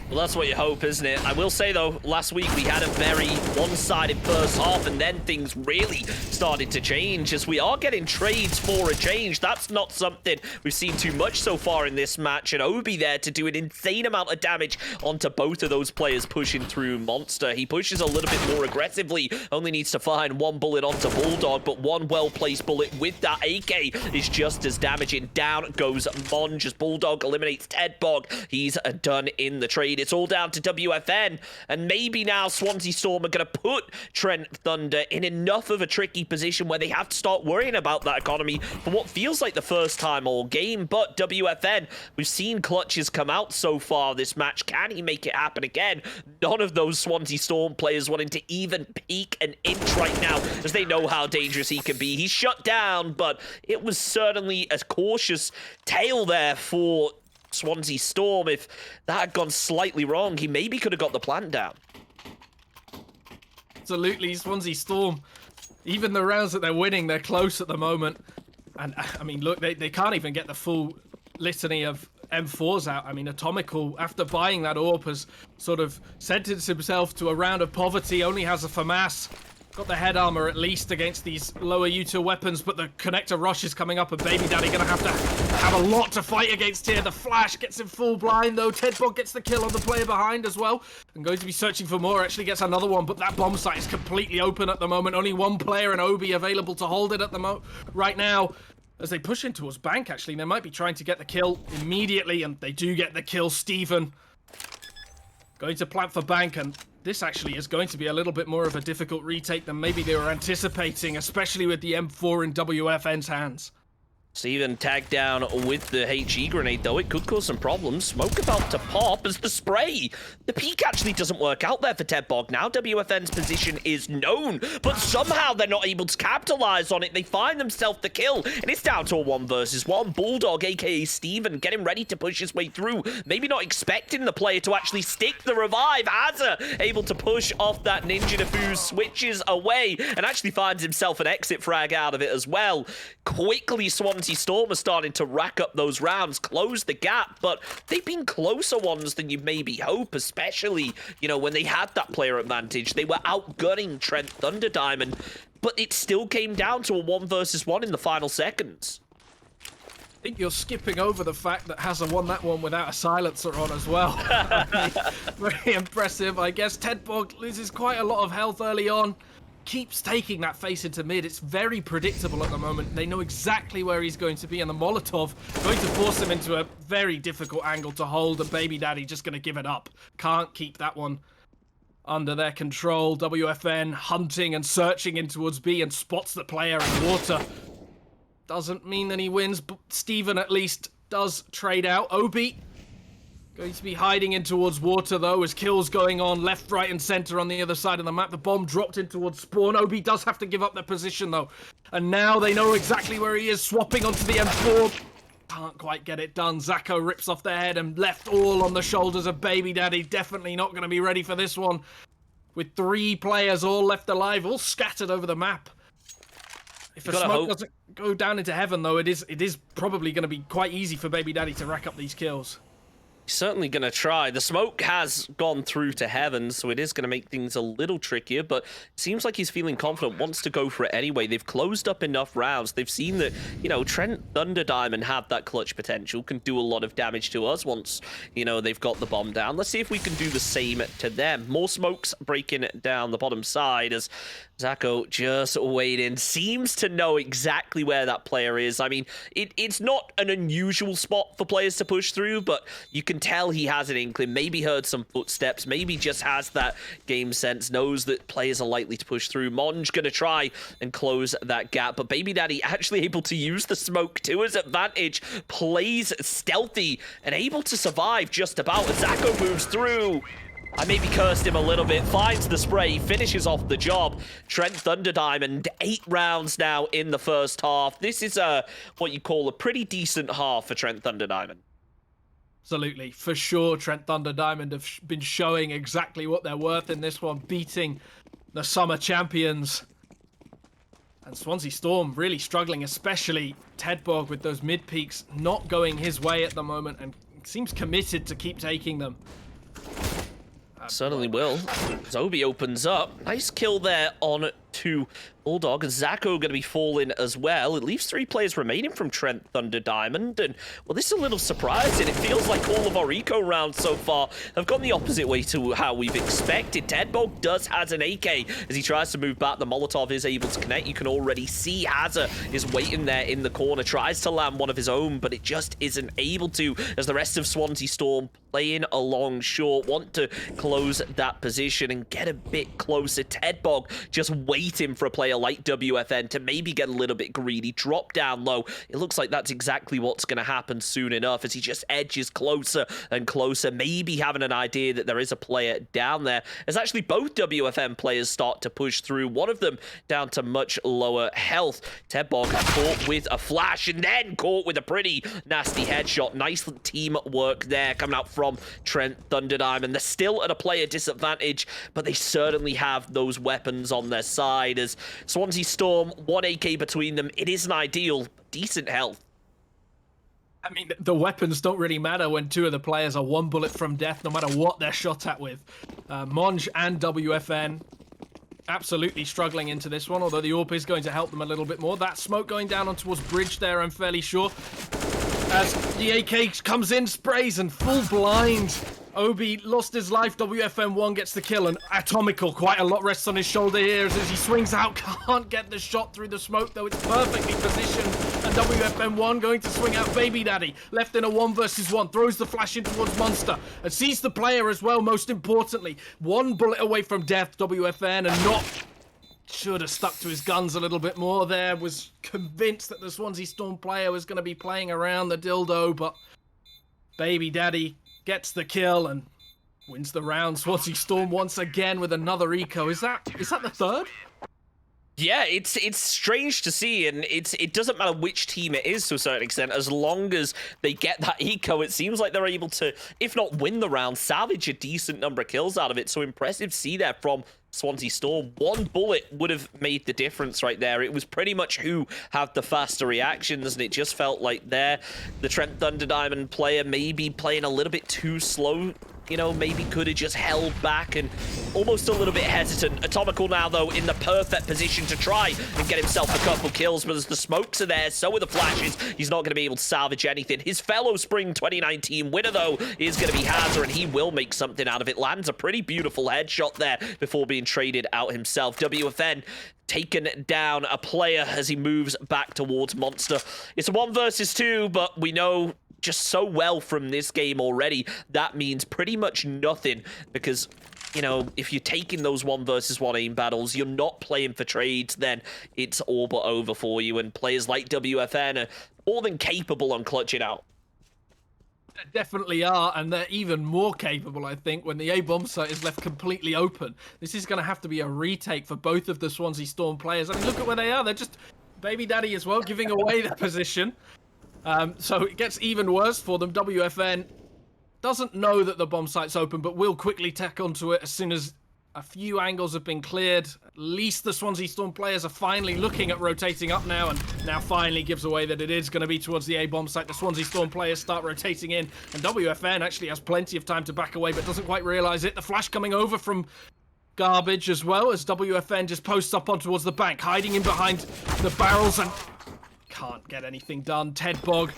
Well, that's what you hope, isn't it? I will say, though, last week we had a very one-sided first half, and then things really started to change as we are getting trades for a change. That's not something we've seen too much so far in this match, and Obi there to do an insane amount of damage onto both of those players pushing through Monster. He pushes a little bit more aggressively, only needs to find 1 bullet onto Bulldog, but 1 well-placed bullet with that AK is just as damaging. Down goes Monj as Bulldog eliminates Tedbog. He's done in the trade. It's all down to WFN, and maybe now Swansea Storm are going to put Trent Thunder in enough of a tricky position where they have to start worrying about that economy for what feels like the first time all game. But WFN, we've seen clutches come out so far this match. Can he make it happen again? None of those Swansea Storm players wanting to even peek an inch right now, as they know how dangerous he can be. He's shut down, but it was certainly a cautious tail there for Swansea Storm. If that had gone slightly wrong, he maybe could have got the plant down. Absolutely, Swansea Storm. Even the rounds that they're winning, they're close at the moment. And, I mean, look, they can't even get the full litany of M4s out. I mean, Atomical, after buying that AWP, has sort of sentenced himself to a round of poverty, only has a FAMAS. Got the head armor at least against these lower util weapons, but the connector rush is coming up, and Baby Daddy gonna have to have a lot to fight against here. The flash gets him full blind, though. Tedbog gets the kill on the player behind as well, and going to be searching for more. Actually gets another one, but that bomb site is completely open at the moment. Only 1 player and Obi available to hold it at the right now. As they push in towards Bank, actually, they might be trying to get the kill immediately, and they do get the kill. Steven going to plant for Bank, and this actually is going to be a little bit more of a difficult retake than maybe they were anticipating, especially with the M4 in WFN's hands. Steven tagged down with the HE grenade, though. It could cause some problems. Smoke about to pop as the spray. The peak actually doesn't work out there for Tedbog. Now WFN's position is known, but somehow they're not able to capitalize on it. They find themselves the kill, and it's down to a 1 versus 1. Bulldog, aka Steven, getting ready to push his way through. Maybe not expecting the player to actually stick the revive. Azza able to push off that Ninja Diffuse, switches away, and actually finds himself an exit frag out of it as well. Quickly, Swansea Storm are starting to rack up those rounds, close the gap, but they've been closer ones than you'd maybe hope, especially, you know, when they had that player advantage. They were outgunning Trent Thunder Diamond, but it still came down to a 1 versus 1 in the final seconds. I think you're skipping over the fact that Hazard won that one without a silencer on as well. Very impressive. I guess Tedbog loses quite a lot of health early on. Keeps taking that face into mid. It's very predictable at the moment. They know exactly where he's going to be, and the Molotov going to force him into a very difficult angle to hold, and Baby Daddy just going to give it up. Can't keep that one under their control. WFN hunting and searching in towards B and spots the player in water. Doesn't mean that he wins, but Steven at least does trade out. Obi going to be hiding in towards water, though, as kills going on left, right, and center on the other side of the map. The bomb dropped in towards spawn. Obi does have to give up their position, though. And now they know exactly where he is, swapping onto the M4. Can't quite get it done. Zacho rips off their head and left all on the shoulders of Baby Daddy. Definitely not going to be ready for this one. With 3 players all left alive, all scattered over the map. If the smoke doesn't go down into heaven, though, it is probably going to be quite easy for Baby Daddy to rack up these kills. Certainly going to try. The smoke has gone through to heaven, so it is going to make things a little trickier, but it seems like he's feeling confident, wants to go for it anyway. They've closed up enough rounds. They've seen that, you know, Trent Thunder Diamond have that clutch potential, can do a lot of damage to us once, you know, they've got the bomb down. Let's see if we can do the same to them. More smokes breaking down the bottom side as Zacho just waiting. Seems to know exactly where that player is. I mean, it's not an unusual spot for players to push through, but you can tell he has an inkling, maybe heard some footsteps, maybe just has that game sense, knows that players are likely to push through. Monge gonna try and close that gap, but Baby Daddy actually able to use the smoke to his advantage, plays stealthy and able to survive just about as Zacho moves through. I maybe cursed him a little bit, finds the spray, finishes off the job. Trent Thunder Diamond, 8 rounds now in the first half. This is what you call a pretty decent half for Trent Thunder Diamond. Absolutely, for sure. Trent Thunder Diamond have been showing exactly what they're worth in this one, beating the summer champions. And Swansea Storm really struggling, especially Tedbog with those mid peaks not going his way at the moment, and seems committed to keep taking them. Certainly will. Zobi opens up. Nice kill there on to Bulldog. Zacho going to be falling as well. It leaves 3 players remaining from Trent Thunder Diamond. And, well, this is a little surprising. It feels like all of our eco rounds so far have gone the opposite way to how we've expected. Tedbog does has an AK as he tries to move back. The Molotov is able to connect. You can already see Hazard is waiting there in the corner. Tries to land one of his own, but it just isn't able to as the rest of Swansea Storm playing along short, want to close that position and get a bit closer. Tedbog just waiting for a player like WFN to maybe get a little bit greedy, drop down low. It looks like that's exactly what's going to happen soon enough as he just edges closer and closer, maybe having an idea that there is a player down there. As actually both WFN players start to push through, one of them down to much lower health. Tedbog caught with a flash and then caught with a pretty nasty headshot. Nice teamwork there coming out from Trent Thunder Diamond. They're still at a player disadvantage, but they certainly have those weapons on their side as Swansea Storm, 1 AK between them. It isn't ideal, decent health. I mean, the weapons don't really matter when 2 of the players are 1 bullet from death, no matter what they're shot at with. Monge and WFN absolutely struggling into this one, although the AUE is going to help them a little bit more. That smoke going down on towards bridge there, I'm fairly sure. As the AK comes in, sprays, and full blind. Obi lost his life. WFN1 gets the kill, and Atomical, quite a lot rests on his shoulder here as he swings out. Can't get the shot through the smoke, though it's perfectly positioned. And WFN1 going to swing out Baby Daddy. Left in a 1 versus 1. Throws the flash in towards Monster. And sees the player as well, most importantly. 1 bullet away from death, WFN, and not should have stuck to his guns a little bit more there. Was convinced that the Swansea Storm player was going to be playing around the dildo, but Baby Daddy gets the kill and wins the round. Swansea Storm once again with another eco. Is that the third? Yeah, it's strange to see, and it doesn't matter which team it is to a certain extent. As long as they get that eco, it seems like they're able to, if not win the round, salvage a decent number of kills out of it. So impressive to see there from Swansea Storm. One bullet would have made the difference right there. It was pretty much who had the faster reactions, and it just felt like there, the Trent Thunder Diamond player maybe playing a little bit too slow. You know, maybe could have just held back and almost a little bit hesitant. Atomical now, though, in the perfect position to try and get himself a couple kills, but as the smokes are there, so are the flashes, he's not going to be able to salvage anything. His fellow Spring 2019 winner, though, is going to be Hazard, and he will make something out of it. Lands a pretty beautiful headshot there before being traded out himself. WFN taken down a player as he moves back towards Monster. It's a 1 versus 2, but we know just so well from this game already that means pretty much nothing, because you know, if you're taking those 1 versus 1 aim battles, you're not playing for trades, then it's all but over for you, and players like WFN are more than capable on clutching out. They definitely are, and they're even more capable, I think, when the A bomb site is left completely open. This is going to have to be a retake for both of the Swansea Storm players. I mean, look at where they are. They're just Baby Daddy as well, giving away the position. So it gets even worse for them. WFN doesn't know that the bomb site's open, but will quickly tack onto it as soon as a few angles have been cleared. At least the Swansea Storm players are finally looking at rotating up now, and now finally gives away that it is going to be towards the A bomb site. The Swansea Storm players start rotating in, and WFN actually has plenty of time to back away, but doesn't quite realize it. The flash coming over from Garbage as well, as WFN just posts up on towards the bank, hiding in behind the barrels, and can't get anything done. Ted Bog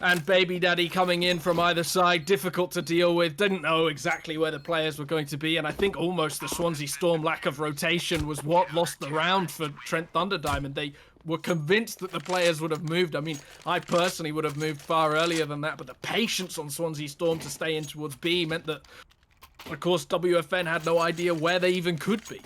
and Baby Daddy coming in from either side, difficult to deal with. Didn't know exactly where the players were going to be, and I think almost the Swansea Storm lack of rotation was what lost the round for Trent Thunder Diamond. They were convinced that the players would have moved. I mean, I personally would have moved far earlier than that, but the patience on Swansea Storm to stay in towards B meant that, of course, WFN had no idea where they even could be.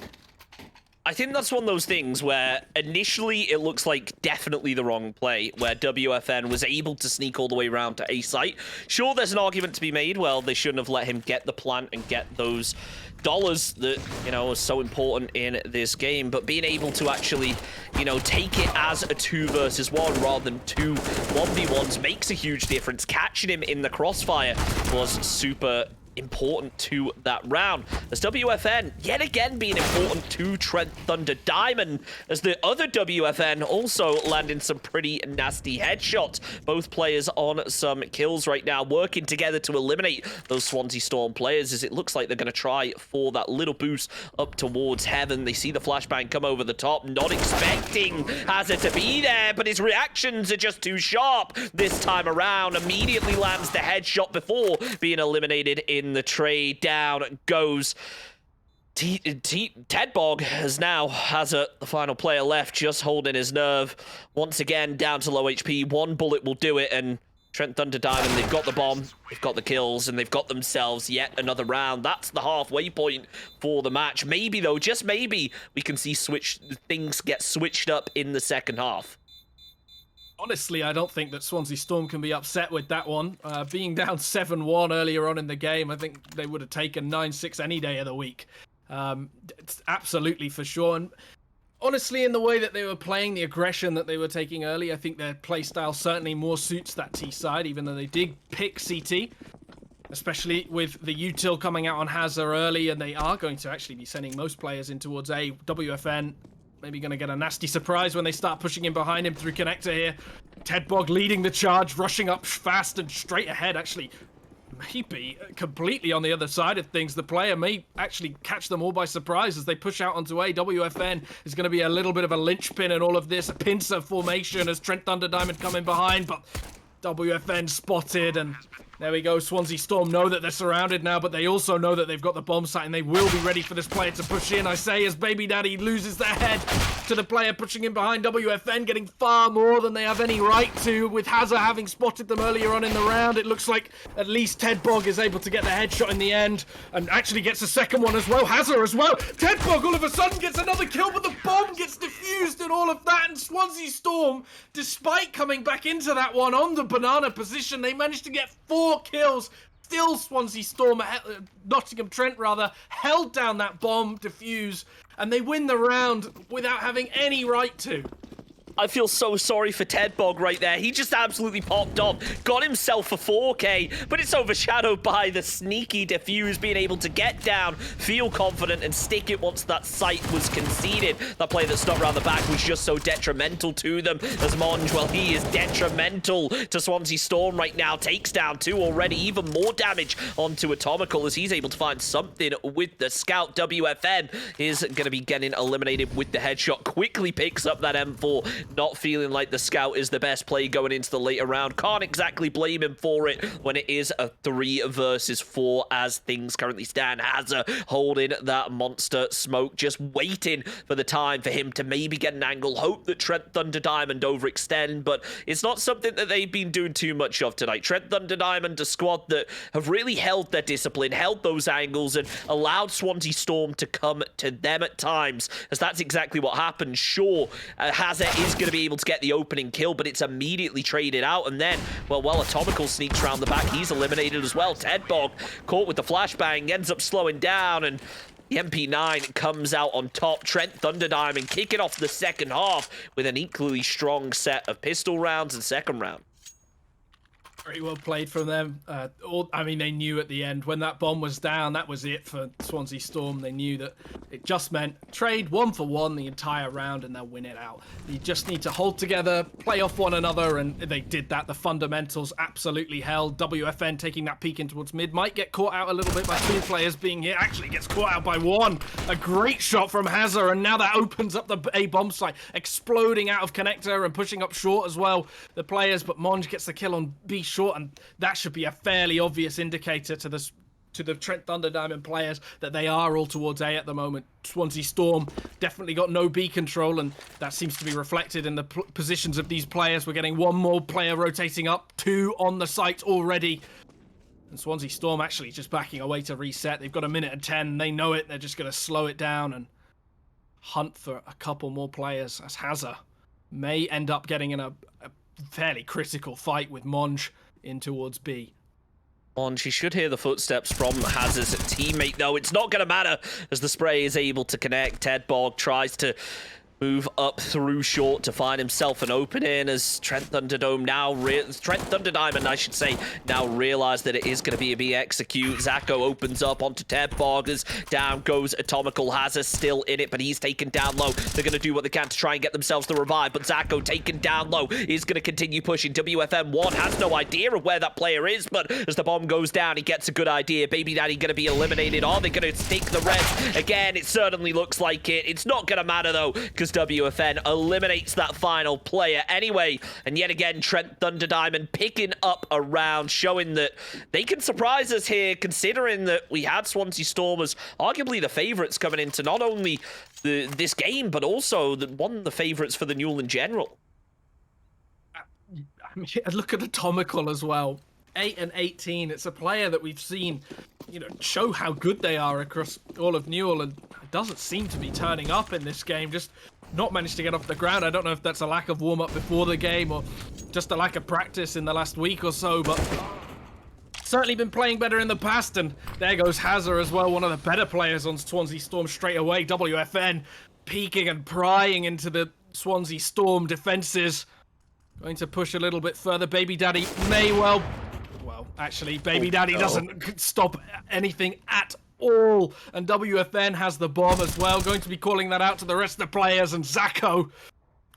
I think that's one of those things where initially it looks like definitely the wrong play, where WFN was able to sneak all the way around to A site. Sure, there's an argument to be made. Well, they shouldn't have let him get the plant and get those dollars that, you know, are so important in this game. But being able to actually, you know, take it as a 2 versus 1 rather than 2 1v1s makes a huge difference. Catching him in the crossfire was super important to that round, as WFN yet again being important to Trent Thunder Diamond, as the other WFN also landing some pretty nasty headshots. Both players on some kills right now, working together to eliminate those Swansea Storm players, as it looks like they're going to try for that little boost up towards heaven. They see the flashbang come over the top, not expecting Hazard to be there, but his reactions are just too sharp this time around. Immediately lands the headshot before being eliminated in the trade. Down goes Ted Bog, as now has the final player left, just holding his nerve. Once again, down to low HP. 1 bullet will do it, and Trent Thunder Diamond, they've got the bomb, they've got the kills, and they've got themselves yet another round. That's the halfway point for the match. Maybe, though, just maybe, we can see things get switched up in the second half. Honestly, I don't think that Swansea Storm can be upset with that one. Being down 7-1 earlier on in the game, I think they would have taken 9-6 any day of the week. It's absolutely for sure. And honestly, in the way that they were playing, the aggression that they were taking early, I think their playstyle certainly more suits that T side, even though they did pick CT, especially with the util coming out on Hazard early, and they are going to actually be sending most players in towards A. WFN maybe going to get a nasty surprise when they start pushing in behind him through connector here. Ted Bog leading the charge, rushing up fast and straight ahead, actually maybe completely on the other side of things. The player may actually catch them all by surprise as they push out onto A. WFN is going to be a little bit of a linchpin in all of this, a pincer formation as Trent Thunder Diamond coming behind, but WFN spotted, and There we go. Swansea Storm know that they're surrounded now, but they also know that they've got the bomb site and they will be ready for this player to push in. I say as Baby Daddy loses their head to the player pushing in behind. WFN getting far more than they have any right to, with Hazza having spotted them earlier on in the round. It looks like at least Ted Bog is able to get the headshot in the end and actually gets a second one as well. Hazza as well. Ted Bog all of a sudden gets another kill, but the bomb gets defused and all of that. And Swansea Storm, despite coming back into that one on the banana position, they managed to get 4 kills. Still Swansea Storm, Nottingham Trent rather, held down that bomb defuse, and they win the round without having any right to. I feel so sorry for Ted Bog right there. He just absolutely popped off, got himself a 4K, but it's overshadowed by the sneaky defuse, being able to get down, feel confident, and stick it once that site was conceded. That play that stopped around the back was just so detrimental to them, as Monge, well, he is detrimental to Swansea Storm right now. Takes down 2 already, even more damage onto Atomical as he's able to find something with the scout. WFN is going to be getting eliminated with the headshot. Quickly picks up that M4. Not feeling like the scout is the best play going into the later round. Can't exactly blame him for it when it is a 3 versus 4 as things currently stand. Hazza holding that monster smoke, just waiting for the time for him to maybe get an angle. Hope that Trent Thunder Diamond overextend, but it's not something that they've been doing too much of tonight. Trent Thunder Diamond, a squad that have really held their discipline, held those angles, and allowed Swansea Storm to come to them at times, as that's exactly what happened. Sure, Hazza is going to be able to get the opening kill, but it's immediately traded out, and then, well, Atomical sneaks around the back. He's eliminated as well. Ted Bog caught with the flashbang, ends up slowing down, and the MP9 comes out on top. Trent Thunder Diamond kicking off the second half with an equally strong set of pistol rounds and second round. Very well played from them. I mean, they knew at the end when that bomb was down, that was it for Swansea Storm. They knew that it just meant trade 1 for 1 the entire round and they'll win it out. You just need to hold together, play off one another, and they did that. The fundamentals absolutely held. WFN taking that peek in towards mid might get caught out a little bit by 2 players being here. Actually gets caught out by 1. A great shot from Hazza, and now that opens up the A bomb site, exploding out of connector and pushing up short as well. The players, but Monge gets the kill on B short, and that should be a fairly obvious indicator to the Trent Thunder Diamond players that they are all towards A at the moment. Swansea Storm definitely got no B control, and that seems to be reflected in the positions of these players. We're getting 1 more player rotating up, 2 on the site already. And Swansea Storm actually just backing away to reset. They've got 1 minute and 10. They know it. They're just going to slow it down and hunt for a couple more players, as Hazza may end up getting in a fairly critical fight with Monge in towards B. She should hear the footsteps from Hazza's teammate, though. It's not going to matter as the spray is able to connect. Ted Bog tries to move up through short to find himself an opening as Trent Thunder Diamond, I should say, now realized that it is going to be a B execute. Zacko opens up onto Ted Bog as down goes Atomical. Hazza still in it, but he's taken down low. They're going to do what they can to try and get themselves the revive, but Zacko taken down low is going to continue pushing. WFM1 has no idea of where that player is, but as the bomb goes down, he gets a good idea. Baby Daddy going to be eliminated. Are they going to stick the res? Again, it certainly looks like it. It's not going to matter, though, because WFN eliminates that final player anyway. And yet again, Trent Thunder Diamond picking up a round, showing that they can surprise us here, considering that we had Swansea Storm as arguably the favourites coming into not only this game, but also one of the favourites for the Newell in general. I mean, look at Atomical as well. 8 and 18. It's a player that we've seen, show how good they are across all of Newell, and it doesn't seem to be turning up in this game. Just not managed to get off the ground. I don't know if that's a lack of warm-up before the game or just a lack of practice in the last week or so, but certainly been playing better in the past. And there goes Hazza as well, one of the better players on Swansea Storm straight away. WFN peeking and prying into the Swansea Storm defenses. Going to push a little bit further. Baby Daddy may well, actually, Baby Daddy doesn't stop anything at all. And WFN has the bomb as well. Going to be calling that out to the rest of the players. And Zacko,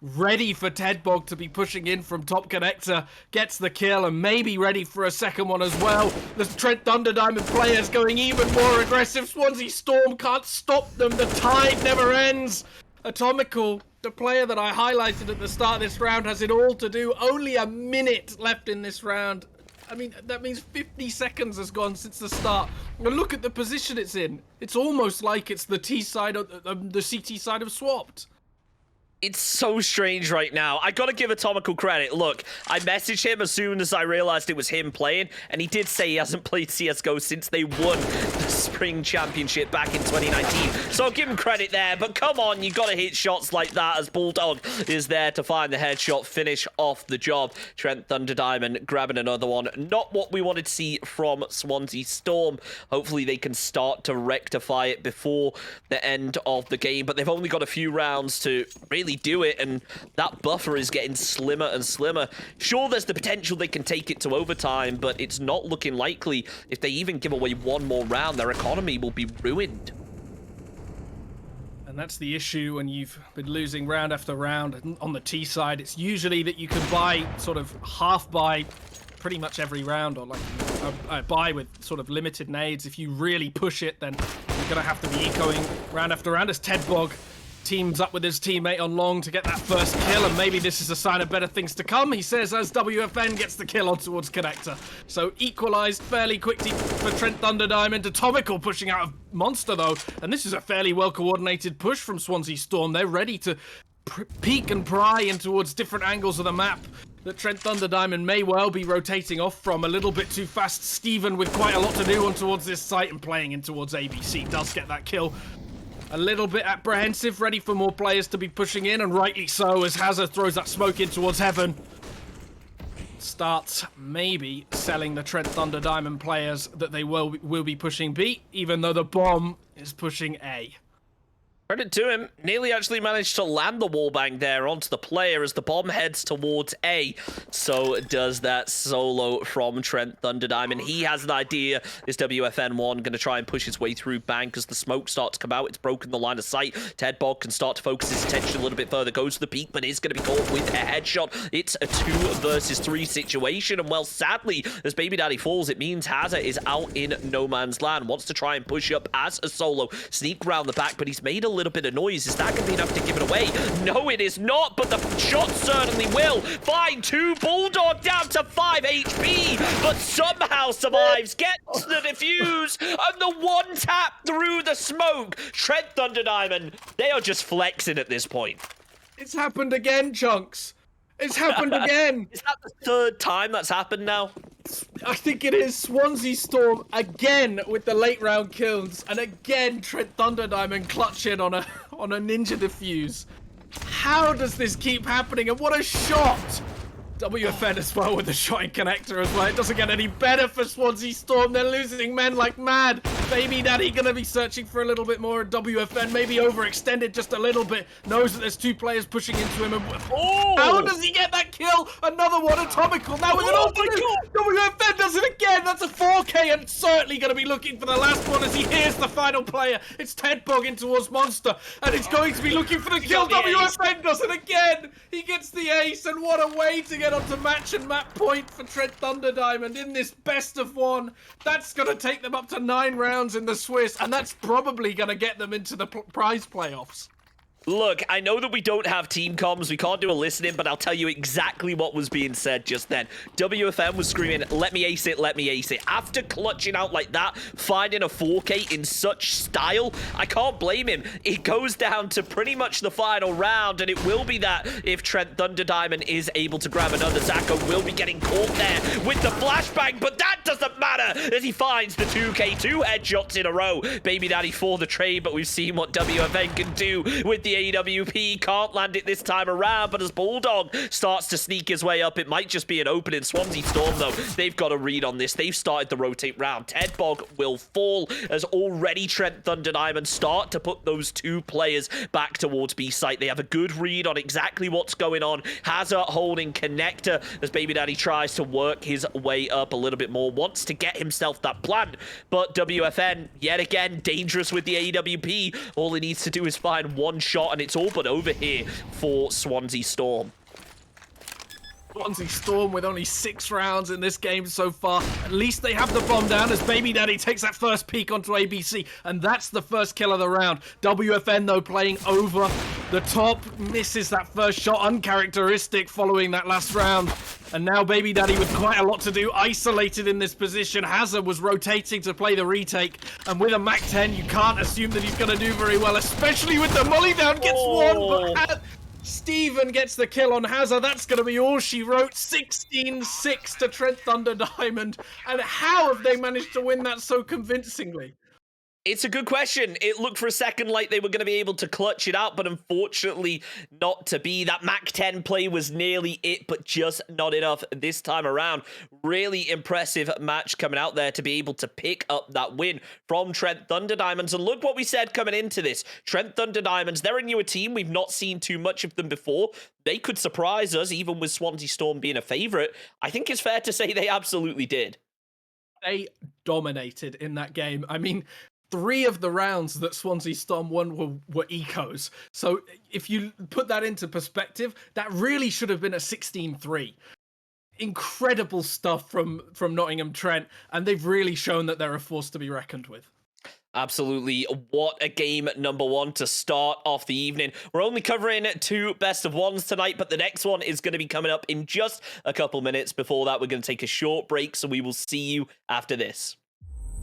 ready for Ted Bog to be pushing in from top connector, gets the kill and maybe ready for a second one as well. The Trent Thunder Diamond players going even more aggressive. Swansea Storm can't stop them. The tide never ends. Atomical, the player that I highlighted at the start of this round, has it all to do. Only 1 minute left in this round. I mean, that means 50 seconds has gone since the start. And look at the position it's in. It's almost like it's the T side of the CT side of swapped. It's so strange right now. I gotta give Atomical credit. Look, I messaged him as soon as I realized it was him playing, and he did say he hasn't played CSGO since they won the Spring Championship back in 2019. So I'll give him credit there, but come on, you gotta hit shots like that as Bulldog is there to find the headshot, finish off the job. Trent Thunder Diamond grabbing another one. Not what we wanted to see from Swansea Storm. Hopefully they can start to rectify it before the end of the game, but they've only got a few rounds to really do it, and that buffer is getting slimmer and slimmer. Sure, there's the potential they can take it to overtime, but it's not looking likely. If they even give away one more round, their economy will be ruined. And that's the issue when you've been losing round after round on the T side. It's usually that you can buy sort of half buy pretty much every round, or like a buy with sort of limited nades. If you really push it, then you're going to have to be ecoing round after round as Ted Bog teams up with his teammate on long to get that first kill, and maybe this is a sign of better things to come, he says, as WFN gets the kill on towards Connector. So equalized fairly quickly for Trent Thunder Diamond. Atomical pushing out of Monster though, and this is a fairly well coordinated push from Swansea Storm. They're ready to peek and pry in towards different angles of the map that Trent Thunder Diamond may well be rotating off from a little bit too fast. Steven with quite a lot to do on towards this site and playing in towards ABC does get that kill. A little bit apprehensive, ready for more players to be pushing in, and rightly so, as Hazard throws that smoke in towards Heaven. Starts maybe selling the Trent Thunder Diamond players that they will be pushing B, even though the bomb is pushing A. Credit to him, nearly actually managed to land the wallbang there onto the player as the bomb heads towards A. So does that solo from Trent Thunder Diamond. He has an idea. Is WFN1 going to try and push his way through bank as the smoke starts to come out? It's broken the line of sight. Ted Bog can start to focus his attention a little bit further. Goes to the peak, but is going to be caught with a headshot. It's a 2 versus 3 situation. And well, sadly, as Baby Daddy falls, it means Hazard is out in no man's land. Wants to try and push up as a solo. Sneak around the back, but he's made a little bit of noise. Is that going to be enough to give it away? No, it is not, but the shot certainly will. Find 2. Bulldog down to 5 HP, but somehow survives, gets the defuse, and the one tap through the smoke. Trent Thunder Diamond, they are just flexing at this point. It's happened again, Chunks. It's happened again. Is that the 3rd time that's happened now? I think it is. Swansea Storm again with the late round kills, and again Trent Thunder Diamond clutching on a ninja defuse. How does this keep happening? And what a shot! WFN as well with the shot in connector as well. It doesn't get any better for Swansea Storm. They're losing men like mad. Baby Daddy gonna be searching for a little bit more. WFN maybe overextended just a little bit. Knows that there's 2 players pushing into him. And how does he get that kill? Another one, Atomical. Now with an ultimate. WFN does it again. That's a 4K, and certainly gonna be looking for the last one as he hears the final player. It's Ted Bog in towards Monster, and it's going to be looking for the kill. WFN does it again. He gets the ace, and what a way to get onto match and map point for Trent Thunder Diamond in this best of 1. That's going to take them up to 9 rounds in the Swiss, and that's probably going to get them into the prize playoffs. Look, I know that we don't have team comms, we can't do a listening, but I'll tell you exactly what was being said just then. WFM was screaming, let me ace it, let me ace it. After clutching out like that, finding a 4K in such style, I can't blame him. It goes down to pretty much the final round, and it will be that if Trent Thunder Diamond is able to grab another. Zako will be getting caught there with the flashbang, but that doesn't matter as he finds the 2K, 2 headshots in a row. Baby Daddy for the trade, but we've seen what WFN can do with the AWP. Can't land it this time around, but as Bulldog starts to sneak his way up, it might just be an opening. Swansea Storm, though, they've got a read on this. They've started the rotate round. Ted Bog will fall as already Trent Thunder Diamond start to put those 2 players back towards B site. They have a good read on exactly what's going on. Hazard holding connector as Baby Daddy tries to work his way up a little bit more. Wants to get himself that plant, but WFN, yet again, dangerous with the AWP. All he needs to do is find one shot, and it's all but over here for Swansea Storm. Swansea Storm with only 6 rounds in this game so far. At least they have the bomb down as Baby Daddy takes that first peek onto ABC, and that's the first kill of the round. WFN, though, playing over the top, misses that first shot, uncharacteristic following that last round. And now Baby Daddy with quite a lot to do, isolated in this position. Hazard was rotating to play the retake, and with a MAC-10, you can't assume that he's going to do very well, especially with the molly down. Gets one, but Steven gets the kill on Hazard. That's going to be all she wrote. 16-6 to Trent Thunder Diamond. And how have they managed to win that so convincingly? It's a good question. It looked for a second like they were going to be able to clutch it out, but unfortunately not to be. That MAC-10 play was nearly it, but just not enough this time around. Really impressive match coming out there to be able to pick up that win from Trent Thunder Diamonds. And look what we said coming into this. Trent Thunder Diamonds, they're a newer team. We've not seen too much of them before. They could surprise us, even with Swansea Storm being a favorite. I think it's fair to say they absolutely did. They dominated in that game. I mean, 3 of the rounds that Swansea Storm won were ecos. So if you put that into perspective, that really should have been a 16-3. Incredible stuff from Nottingham Trent, and they've really shown that they're a force to be reckoned with. Absolutely. What a game number 1 to start off the evening. We're only covering 2 best of 1s tonight, but the next one is going to be coming up in just a couple minutes. Before that, we're going to take a short break, so we will see you after this.